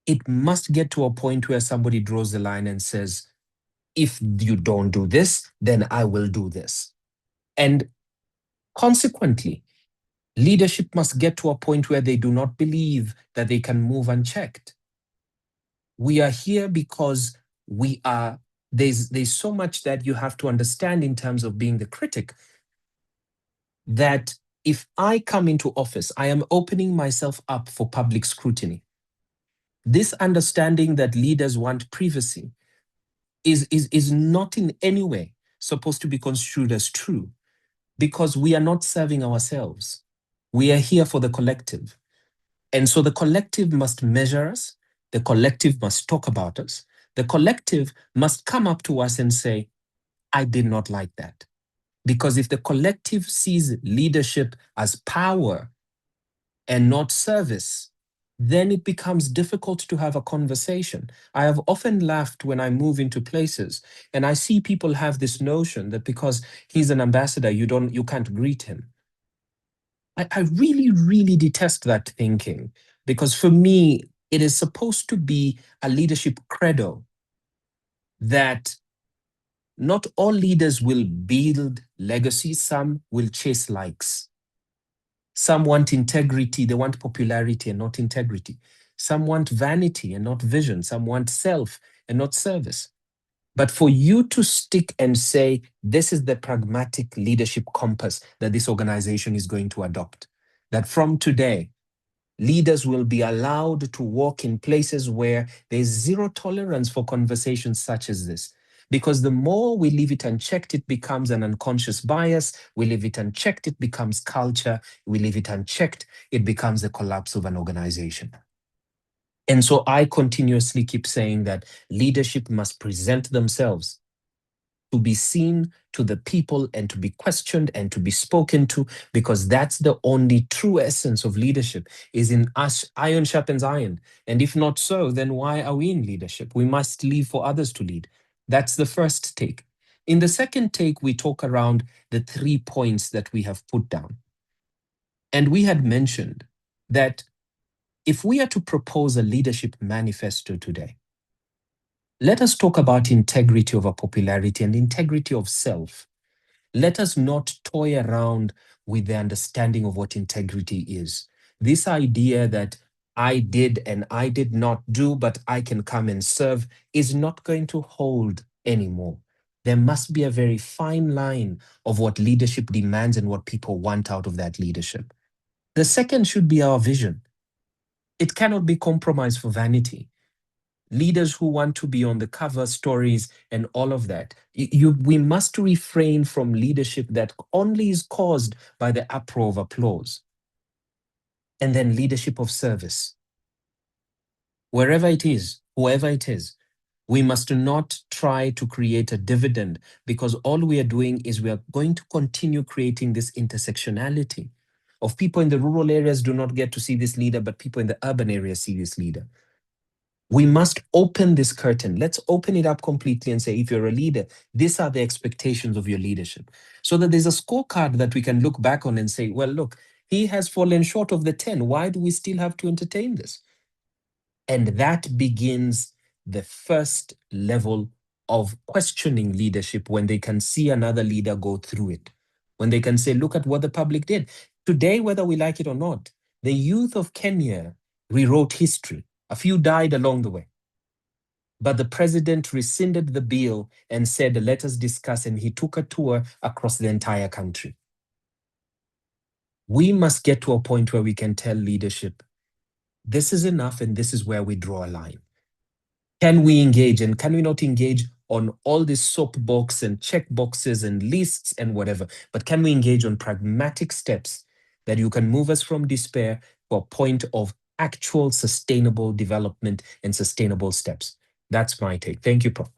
It must get to a point where somebody draws the line and says, If you don't do this, then I will do this. And consequently, leadership must get to a point where they do not believe that they can move unchecked. We are here because there's so much that you have to understand in terms of being the critic, that if I come into office, I am opening myself up for public scrutiny. This understanding that leaders want privacy is not in any way supposed to be construed as true, because we are not serving ourselves. We are here for the collective. And so the collective must measure us. The collective must talk about us. The collective must come up to us and say, I did not like that. Because if the collective sees leadership as power and not service, then it becomes difficult to have a conversation. I have often laughed when I move into places and I see people have this notion that because he's an ambassador, you can't greet him. I really, really detest that thinking, because for me, it is supposed to be a leadership credo that not all leaders will build legacies, some will chase likes. Some want integrity, they want popularity and not integrity. Some want vanity and not vision. Some want self and not service. But for you to stick and say, this is the pragmatic leadership compass that this organization is going to adopt, that from today, leaders will be allowed to walk in places where there's zero tolerance for conversations such as this. Because the more we leave it unchecked, it becomes an unconscious bias. We leave it unchecked, it becomes culture. We leave it unchecked, it becomes the collapse of an organization. And so I continuously keep saying that leadership must present themselves to be seen to the people and to be questioned and to be spoken to, because that's the only true essence of leadership, is in us. Iron sharpens iron. And if not so, then why are we in leadership? We must leave for others to lead. That's the first take. In the second take, we talk around the 3 points that we have put down. And we had mentioned that if we are to propose a leadership manifesto today, let us talk about integrity over popularity and integrity of self. Let us not toy around with the understanding of what integrity is. This idea that I did and I did not do, but I can come and serve, is not going to hold anymore. There must be a very fine line of what leadership demands and what people want out of that leadership. The second should be our vision. It cannot be compromised for vanity. Leaders who want to be on the cover stories and all of that. We must refrain from leadership that only is caused by the uproar of applause. And then leadership of service. Wherever it is, whoever it is, we must not try to create a dividend, because all we are doing is we are going to continue creating this intersectionality of people in the rural areas do not get to see this leader, but people in the urban areas see this leader. We must open this curtain. Let's open it up completely and say, if you're a leader, these are the expectations of your leadership. So that there's a scorecard that we can look back on and say, well, look, he has fallen short of the 10. Why do we still have to entertain this? And that begins the first level of questioning leadership, when they can see another leader go through it. When they can say, look at what the public did. Today, whether we like it or not, the youth of Kenya rewrote history. A few died along the way. But the president rescinded the bill and said, let us discuss. And he took a tour across the entire country. We must get to a point where we can tell leadership, this is enough and this is where we draw a line. Can we engage, and can we not engage on all these soapbox and check boxes and lists and whatever, but can we engage on pragmatic steps that you can move us from despair to a point of actual sustainable development and sustainable steps? That's my take. Thank you, Prof.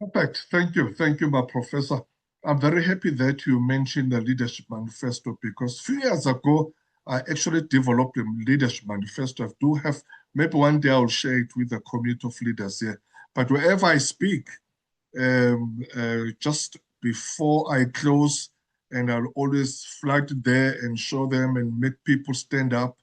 Perfect. Thank you. Thank you, my professor. I'm very happy that you mentioned the Leadership Manifesto, because a few years ago, I actually developed a Leadership Manifesto. I do have, maybe one day I'll share it with the community of leaders here. But wherever I speak, just before I close, and I'll always flag it there and show them and make people stand up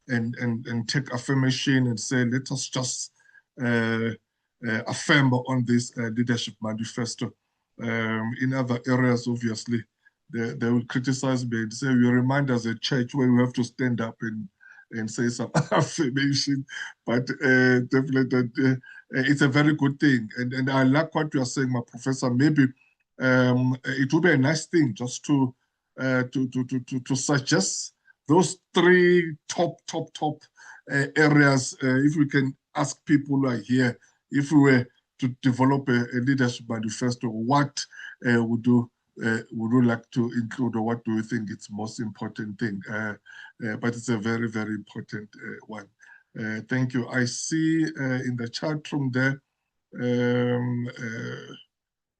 and take affirmation and say, let us just affirm on this leadership manifesto. In other areas, obviously, they will criticize me and say, you remind us a church where we have to stand up and say some affirmation, but definitely it's a very good thing. And I like what you are saying, my professor. Maybe it would be a nice thing just to suggest those three top areas. If we can ask people who are here, if we were to develop a leadership manifesto, what would you like to include, or what do you think is most important thing? But it's a very, very important one. Thank you. I see in the chat room there,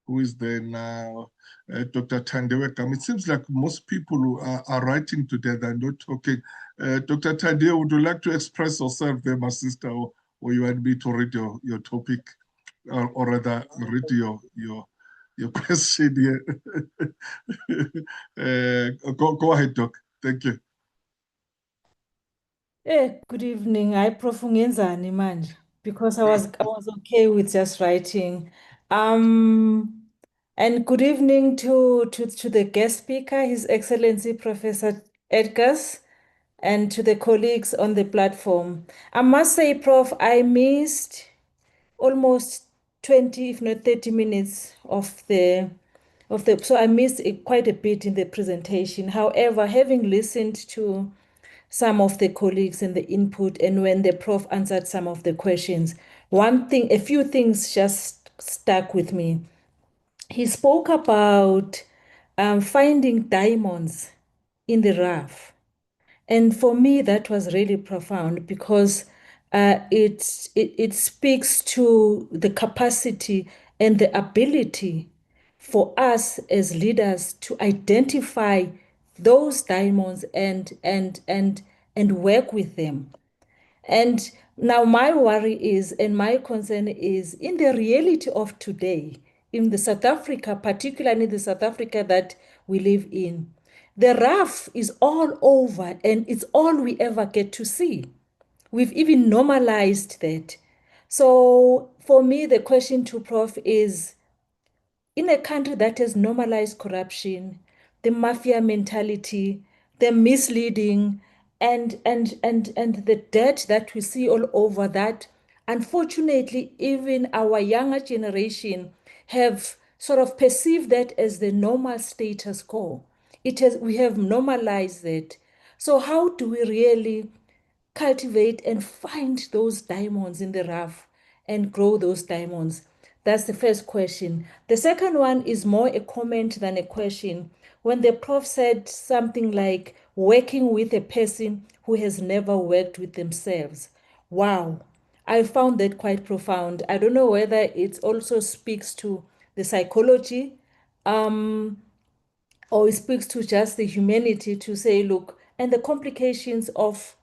who is there now? Dr. Tandewekam. It seems like most people who are writing today, they're not talking. Dr. Tande, would you like to express yourself there, my sister, or you want me to read your topic, or rather read your question here? Go ahead, Doc. Thank you. Good evening. I Prof Ngenzani manje, because I was okay with just writing. And good evening to the guest speaker, His Excellency Professor Edgars, and to the colleagues on the platform. I must say, Prof, I missed almost 20, if not 30 minutes so I missed quite a bit in the presentation. However, having listened to some of the colleagues and the input, and when the prof answered some of the questions, a few things just stuck with me. He spoke about finding diamonds in the rough. And for me, that was really profound, because it speaks to the capacity and the ability for us as leaders to identify those diamonds and work with them. And now my worry is, and my concern is, in the reality of today, in the South Africa, particularly the South Africa that we live in, the rough is all over, and it's all we ever get to see. We've even normalized that. So for me, the question to Prof is, in a country that has normalized corruption, the mafia mentality, the misleading, and the debt that we see all over, that unfortunately even our younger generation have sort of perceived that as the normal status quo. We have normalized it. So how do we really cultivate and find those diamonds in the rough and grow those diamonds? That's the first question. The second one is more a comment than a question. When the prof said something like working with a person who has never worked with themselves. Wow, I found that quite profound. I don't know whether it also speaks to the psychology, or it speaks to just the humanity, to say, look, and the complications of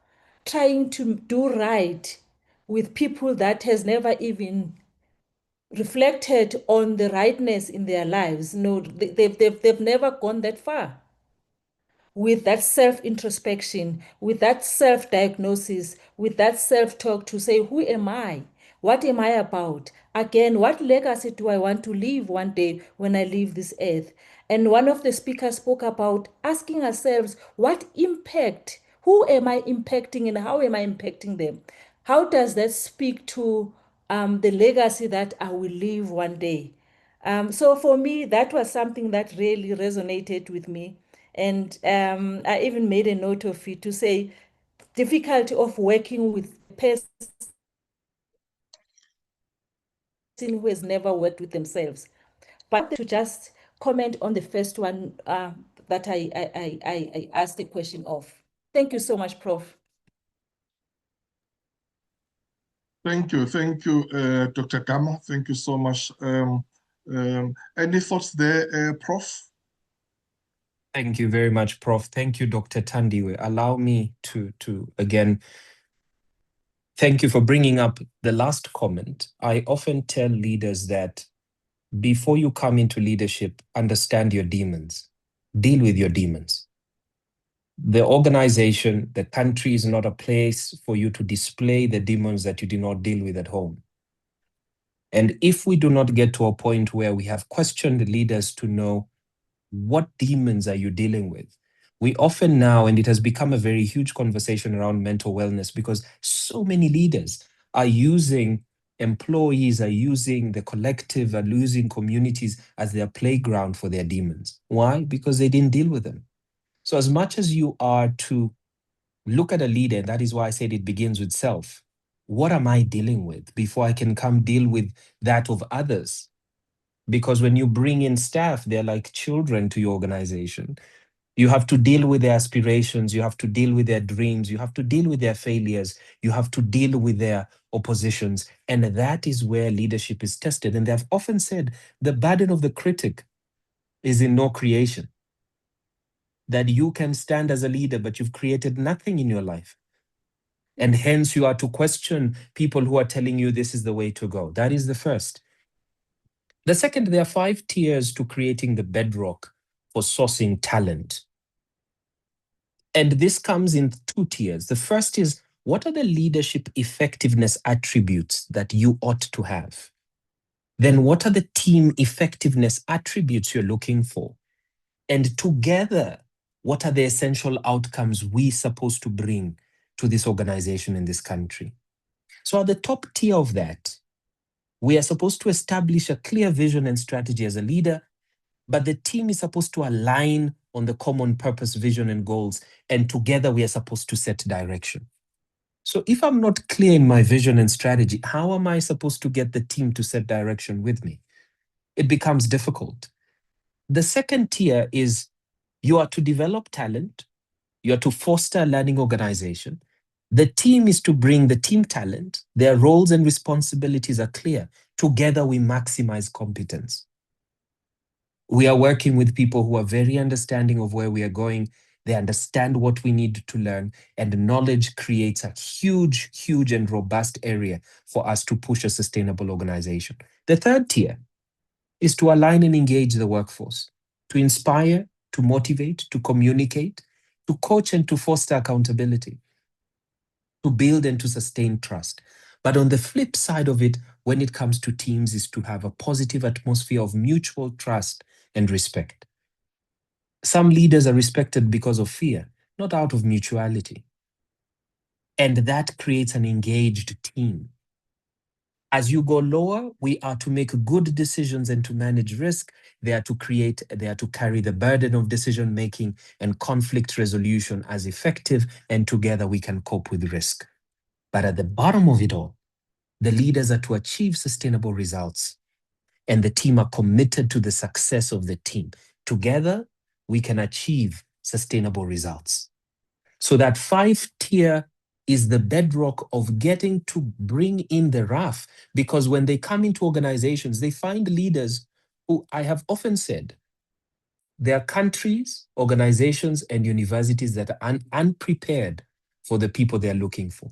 trying to do right with people that has never even reflected on the rightness in their lives. No, they've never gone that far with that self-introspection, with that self-diagnosis, with that self-talk, to say, who am I? What am I about? Again, what legacy do I want to leave one day when I leave this earth? And one of the speakers spoke about asking ourselves, what impact, who am I impacting, and how am I impacting them? How does that speak to the legacy that I will leave one day? So for me, that was something that really resonated with me. And I even made a note of it, to say, difficulty of working with a person who has never worked with themselves. But to just comment on the first one that I asked the question of. Thank you so much, Prof. Thank you, Dr. Gama. Thank you so much. Any thoughts there, Prof? Thank you very much, Prof. Thank you, Dr. Tandiwe. Allow me to again, thank you for bringing up the last comment. I often tell leaders that before you come into leadership, understand your demons. Deal with your demons. The organization, the country is not a place for you to display the demons that you did not deal with at home. And if we do not get to a point where we have questioned leaders to know what demons are you dealing with, we often now, and it has become a very huge conversation around mental wellness because so many leaders are using employees, are using the collective, are using communities as their playground for their demons. Why? Because they didn't deal with them. So as much as you are to look at a leader, and that is why I said it begins with self. What am I dealing with before I can come deal with that of others? Because when you bring in staff, they're like children to your organization. You have to deal with their aspirations. You have to deal with their dreams. You have to deal with their failures. You have to deal with their oppositions. And that is where leadership is tested. And they've often said the burden of the critic is in no creation. That you can stand as a leader, but you've created nothing in your life. And hence you are to question people who are telling you this is the way to go. That is the first. The second, there are 5 tiers to creating the bedrock for sourcing talent. And this comes in 2 tiers. The first is, what are the leadership effectiveness attributes that you ought to have? Then what are the team effectiveness attributes you're looking for? And together, what are the essential outcomes we're supposed to bring to this organization in this country? So at the top tier of that, we are supposed to establish a clear vision and strategy as a leader, but the team is supposed to align on the common purpose, vision, and goals, and together we are supposed to set direction. So if I'm not clear in my vision and strategy, how am I supposed to get the team to set direction with me? It becomes difficult. The second tier is you are to develop talent, you are to foster a learning organization. The team is to bring the team talent. Their roles and responsibilities are clear. Together, we maximize competence. We are working with people who are very understanding of where we are going. They understand what we need to learn, and knowledge creates a huge, huge and robust area for us to push a sustainable organization. The third tier is to align and engage the workforce, to inspire, to motivate, to communicate, to coach and to foster accountability, to build and to sustain trust. But on the flip side of it, when it comes to teams, is to have a positive atmosphere of mutual trust and respect. Some leaders are respected because of fear, not out of mutuality. And that creates an engaged team. As you go lower, we are to make good decisions and to manage risk. They are to carry the burden of decision making and conflict resolution as effective, and together we can cope with risk. But at the bottom of it all, the leaders are to achieve sustainable results, and the team are committed to the success of the team. Together, we can achieve sustainable results. So that 5-tier is the bedrock of getting to bring in the RAF, because when they come into organizations, they find leaders who, I have often said, there are countries, organizations, and universities that are unprepared for the people they're looking for.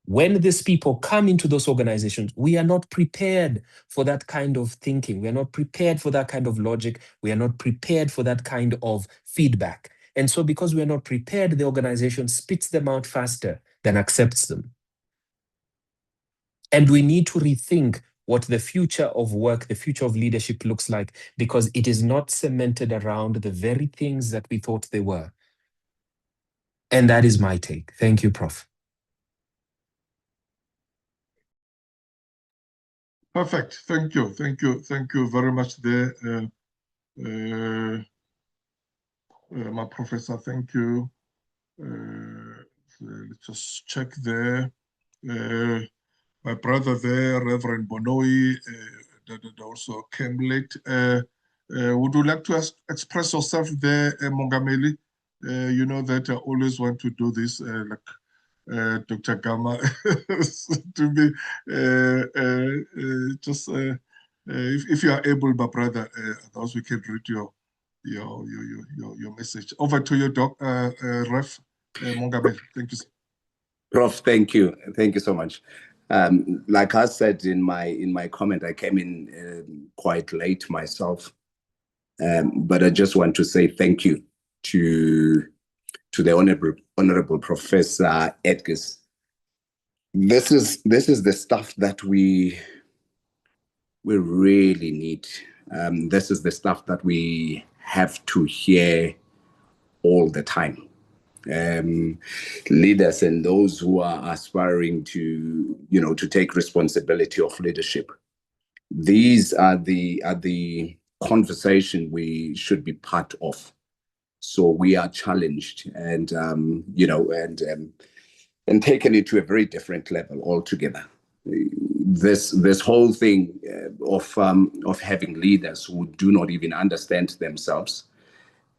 When these people come into those organizations, we are not prepared for that kind of thinking. We are not prepared for that kind of logic. We are not prepared for that kind of feedback. And so because we are not prepared, the organization spits them out faster than accepts them. And we need to rethink what the future of work, the future of leadership looks like, because it is not cemented around the very things that we thought they were. And that is my take. Thank you, Prof. Perfect. Thank you. Thank you. Thank you very much there, my professor. Thank you. So let's just check there. My brother there, Reverend Bonoi, that also came late. Would you like to express yourself there, Mongameli? You know that I always want to do this, like Dr. Gama, to be just if you are able, my brother, those we can read your message. Over to you, Ref Mongameli. Thank you. Prof, thank you so much. Like I said in my comment, I came in quite late myself, but I just want to say thank you to the honorable Professor Edgars This is the stuff that we really need. This is the stuff that we have to hear all the time. Leaders and those who are aspiring to, to take responsibility of leadership. These are the conversation we should be part of. So we are challenged and, and taken it to a very different level altogether. This whole thing of having leaders who do not even understand themselves,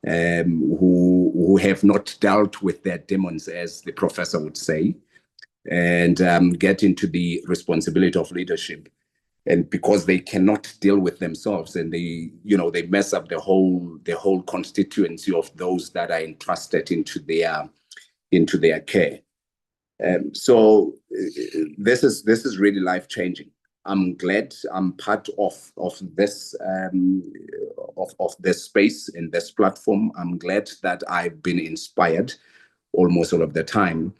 who have not dealt with their demons, as the professor would say, and get into the responsibility of leadership. And because they cannot deal with themselves, and they mess up the whole constituency of those that are entrusted into their care. So this is really life changing. I'm glad I'm part of this of this space in this platform. I'm glad that I've been inspired almost all of the time,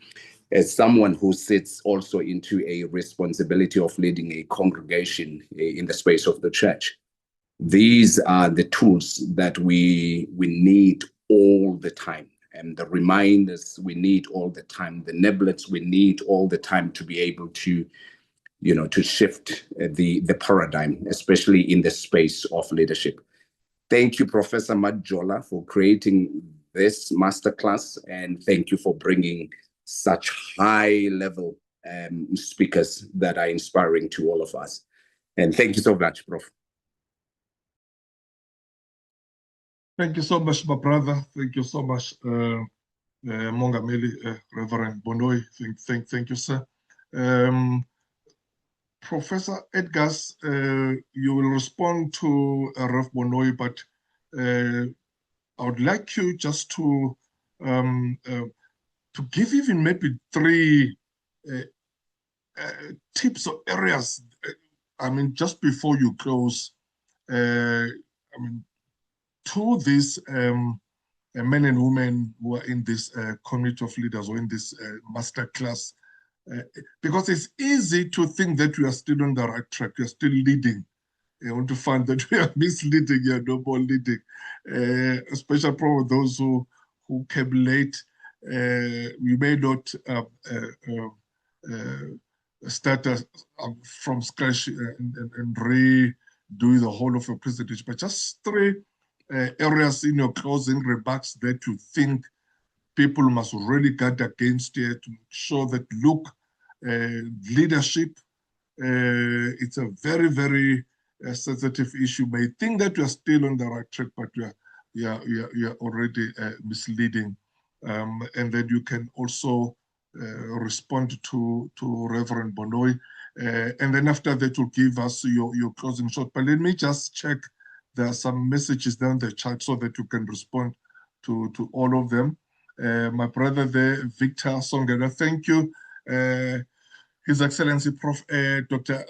as someone who sits also into a responsibility of leading a congregation in the space of the church. These are the tools that we need all the time, and the reminders we need all the time, the niblets we need all the time to be able to, to shift the paradigm, especially in the space of leadership. Thank you, Professor Majola, for creating this masterclass, and thank you for bringing such high-level speakers that are inspiring to all of us. And thank you so much, Prof. Thank you so much, my brother. Thank you so much, Mongameli, Reverend Bonoi. Thank you, sir. Professor Edgars, you will respond to Rev Bonoi, but I would like you just to give even maybe 3 tips or areas. I mean, just before you close, to these men and women who are in this community of leaders or in this master class, because it's easy to think that we are still on the right track, we are still leading. I want to find that we are misleading, we are no more leading, especially probably those who came late. We may not start from scratch and redo the whole of a presentation, but just 3 areas in your closing remarks that you think people must really guard against here to show that, look, leadership, it's a very, very sensitive issue. May think that you are still on the right track, but you are already misleading. And then you can also respond to Reverend Bonoi. And then after that, you'll give us your closing shot. But let me just check. There are some messages down the chat so that you can respond to all of them. My brother there, Victor Songena, thank you. His Excellency Prof. Dr.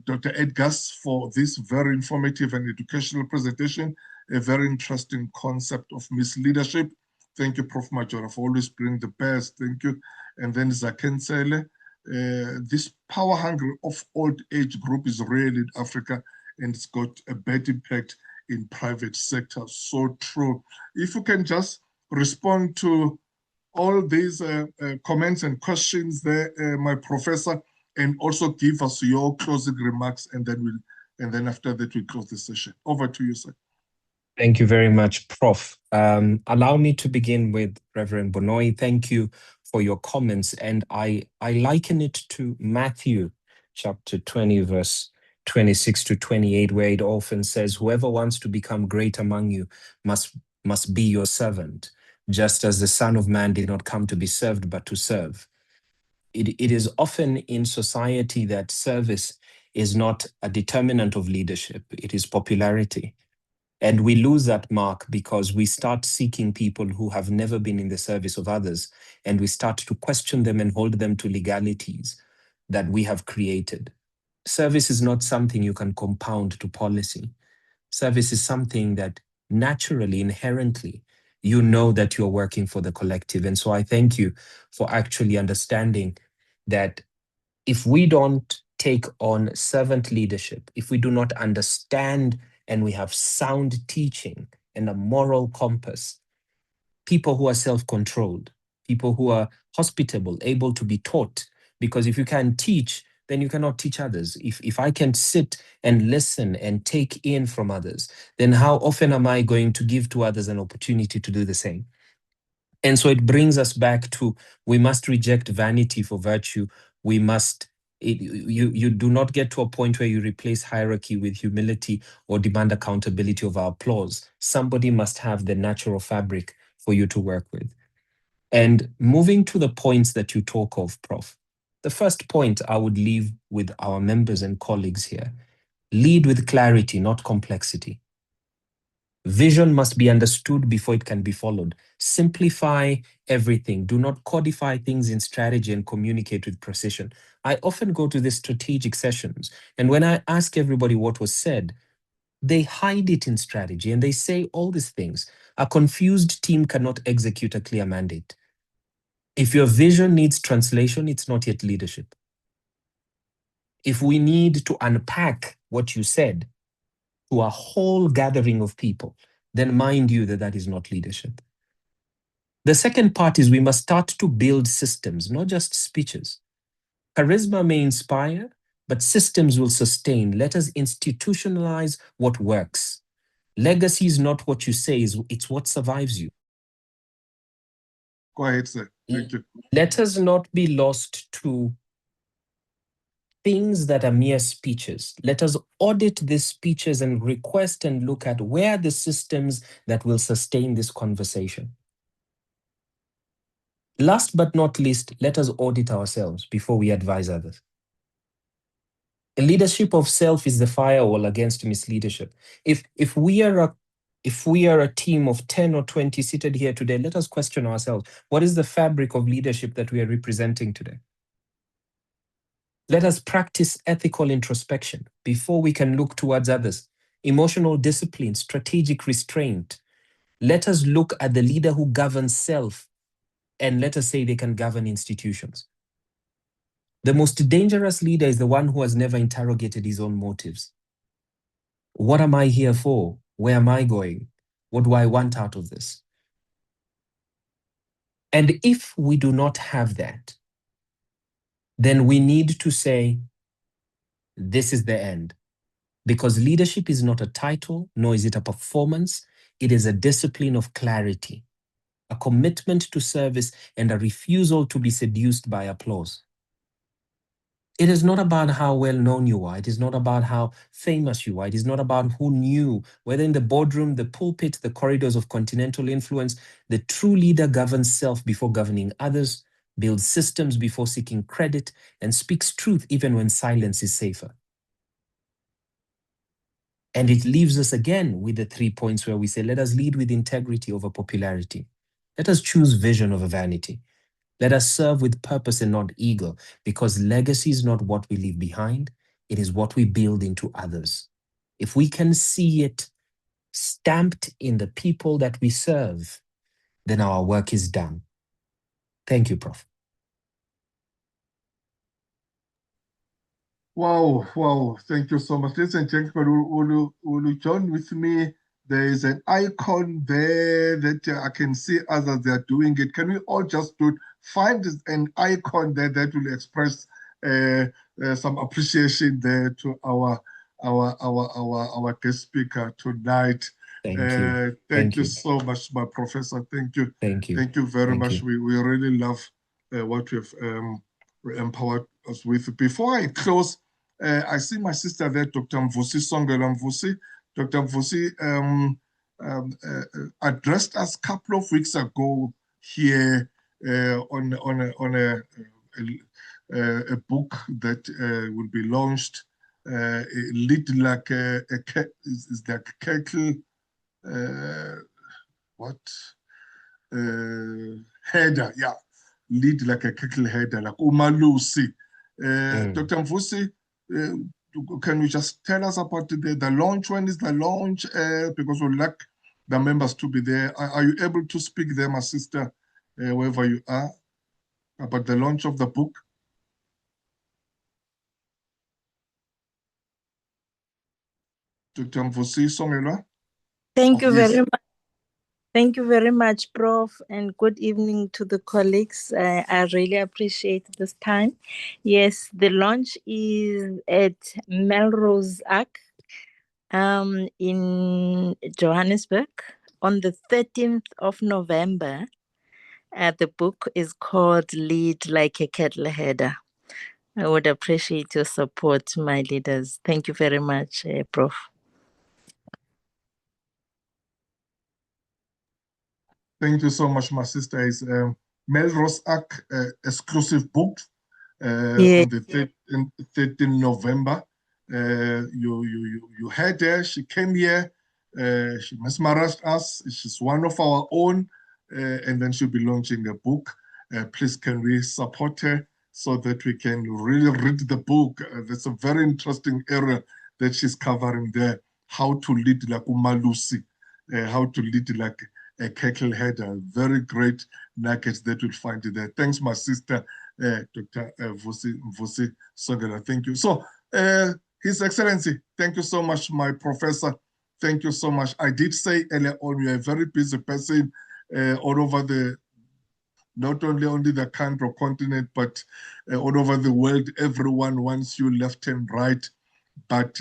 Edgars, for this very informative and educational presentation, a very interesting concept of misleadership. Thank you, Prof. Majora, for always bringing the best. Thank you. And then Zakensele, this power hunger of old age group is real in Africa, and it's got a bad impact in private sector. So true. If you can just respond to all these comments and questions there, my professor, and also give us your closing remarks, and then after that we close the session. Over to you, sir. Thank you very much, Prof. Allow me to begin with Reverend Bonoi. Thank you for your comments, and I liken it to Matthew chapter 20, verse 26 to 28, where it often says, whoever wants to become great among you must be your servant, just as the Son of Man did not come to be served, but to serve. It is often in society that service is not a determinant of leadership, it is popularity. And we lose that mark because we start seeking people who have never been in the service of others, and we start to question them and hold them to legalities that we have created. Service is not something you can compound to policy. Service is something that naturally, inherently, you know that you're working for the collective. And so I thank you for actually understanding that If we don't take on servant leadership, if we do not understand and we have sound teaching and a moral compass, people who are self-controlled, people who are hospitable, able to be taught, because if you can teach, then you cannot teach others. If I can sit and listen and take in from others, then how often am I going to give to others an opportunity to do the same? And so it brings us back to, we must reject vanity for virtue. We must, you do not get to a point where you replace hierarchy with humility or demand accountability of our applause. Somebody must have the natural fabric for you to work with. And moving to the points that you talk of, Prof, the first point I would leave with our members and colleagues here: lead with clarity, not complexity. Vision must be understood before it can be followed. Simplify everything. Do not codify things in strategy and communicate with precision. I often go to these strategic sessions, and when I ask everybody what was said, they hide it in strategy and they say all these things. A confused team cannot execute a clear mandate. If your vision needs translation, it's not yet leadership. If we need to unpack what you said to a whole gathering of people, then mind you that that is not leadership. The second part is we must start to build systems, not just speeches. Charisma may inspire, but systems will sustain. Let us institutionalize what works. Legacy is not what you say, it's what survives you. Go ahead, sir. Thank you. Let us not be lost to things that are mere speeches. Let us audit these speeches and request and look at where are the systems that will sustain this conversation. Last but not least, let us audit ourselves before we advise others. A leadership of self is the firewall against misleadership. If we are a team of 10 or 20 seated here today, let us question ourselves. What is the fabric of leadership that we are representing today? Let us practice ethical introspection before we can look towards others. Emotional discipline, strategic restraint. Let us look at the leader who governs self, and let us say they can govern institutions. The most dangerous leader is the one who has never interrogated his own motives. What am I here for? Where am I going? What do I want out of this? And if we do not have that, then we need to say, this is the end. Because leadership is not a title, nor is it a performance. It is a discipline of clarity, a commitment to service, and a refusal to be seduced by applause. It is not about how well known you are. It is not about how famous you are. It is not about who knew, whether in the boardroom, the pulpit, the corridors of continental influence. The true leader governs self before governing others, builds systems before seeking credit, and speaks truth even when silence is safer. And it leaves us again with the 3 points where we say, let us lead with integrity over popularity. Let us choose vision over vanity. Let us serve with purpose and not ego, because legacy is not what we leave behind. It is what we build into others. If we can see it stamped in the people that we serve, then our work is done. Thank you, Prof. Wow, wow. Thank you so much. Ladies and gentlemen, will you join with me? There is an icon there that I can see others, they are doing it. Can we all just do it? Find an icon there that will express some appreciation there to our guest speaker tonight. Thank you. Thank you so much, my professor. Thank you. Thank you. Thank you very Thank much. you. We really love what you've empowered us with. Before I close, I see my sister there, Dr. Mvusi Songela Mvusi. Dr. Mvusi addressed us a couple of weeks ago here on a book that will be launched. Lead like is like kettle, what? Header, yeah. Lead like a kettle header, like Umalusi. Dr. Mvusi, can you just tell us about the launch? When is the launch? Because we'd like the members to be there. Are you able to speak there, my sister, wherever you are, about the launch of the book? Dr. Mvusi Songelwa. Thank you Yes. very much. Thank you very much, Prof, and good evening to the colleagues. I really appreciate this time. Yes, the launch is at Melrose Arc in Johannesburg on the 13th of November. The book is called Lead Like a Cattle Header. I would appreciate your support, my leaders. Thank you very much, Prof. Thank you so much, my sister. It's Melrose Arc exclusive book on the 13th November. You heard her. She came here. She mesmerized us. She's one of our own. And then she'll be launching a book. Please, can we support her so that we can really read the book? That's a very interesting area that she's covering there. How to lead like Umalusi. How to lead like a cattle header. Very great nuggets that you'll find there. Thanks, my sister, Dr. Mvusi Songela. Thank you. So, His Excellency, thank you so much, my professor. Thank you so much. I did say earlier on, you're a very busy person all over not only the country or continent, but all over the world. Everyone wants you left and right. But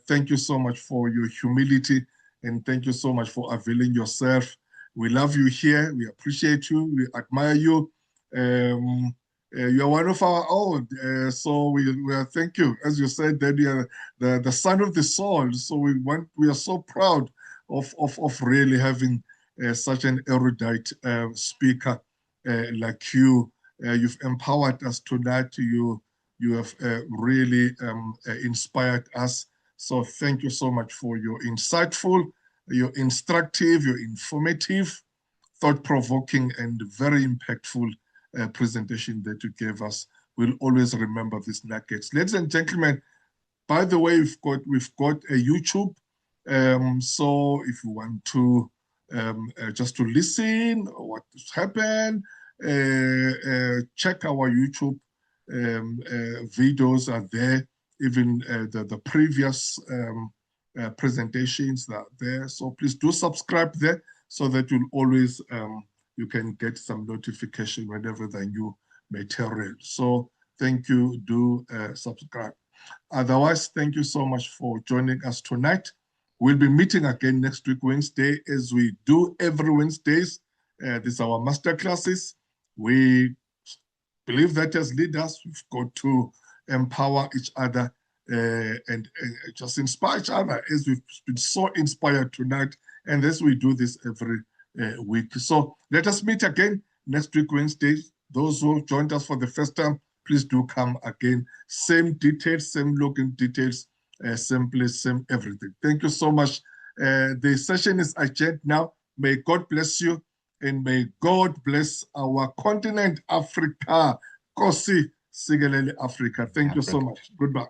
thank you so much for your humility, and thank you so much for availing yourself. We love you here. We appreciate you. We admire you. You are one of our own. So we thank you. As you said, that you are the son of the soul. So we are so proud of really having such an erudite speaker like you. You've empowered us tonight. You have really inspired us. So thank you so much for your insightful, your instructive, your informative, thought-provoking, and very impactful presentation that you gave us. We'll always remember these nuggets. Ladies and gentlemen, by the way, we've got a YouTube. So if you want to just to listen what happened, check our YouTube videos are there. Even the previous presentations are there. So please do subscribe there so that you'll always you can get some notification whenever the new material. So thank you. Do subscribe. Otherwise, thank you so much for joining us tonight. We'll be meeting again next week, Wednesday, as we do every Wednesdays. These are our master classes. We believe that as leaders, we've got to empower each other and just inspire each other, as we've been so inspired tonight. And as we do this every week. So let us meet again next week, Wednesday. Those who joined us for the first time, please do come again. Same details, same login details, same place, same everything. Thank you so much. The session is adjourned now. May God bless you, and may God bless our continent, Africa. Kosi Sigelele Africa. Thank you so much. Goodbye.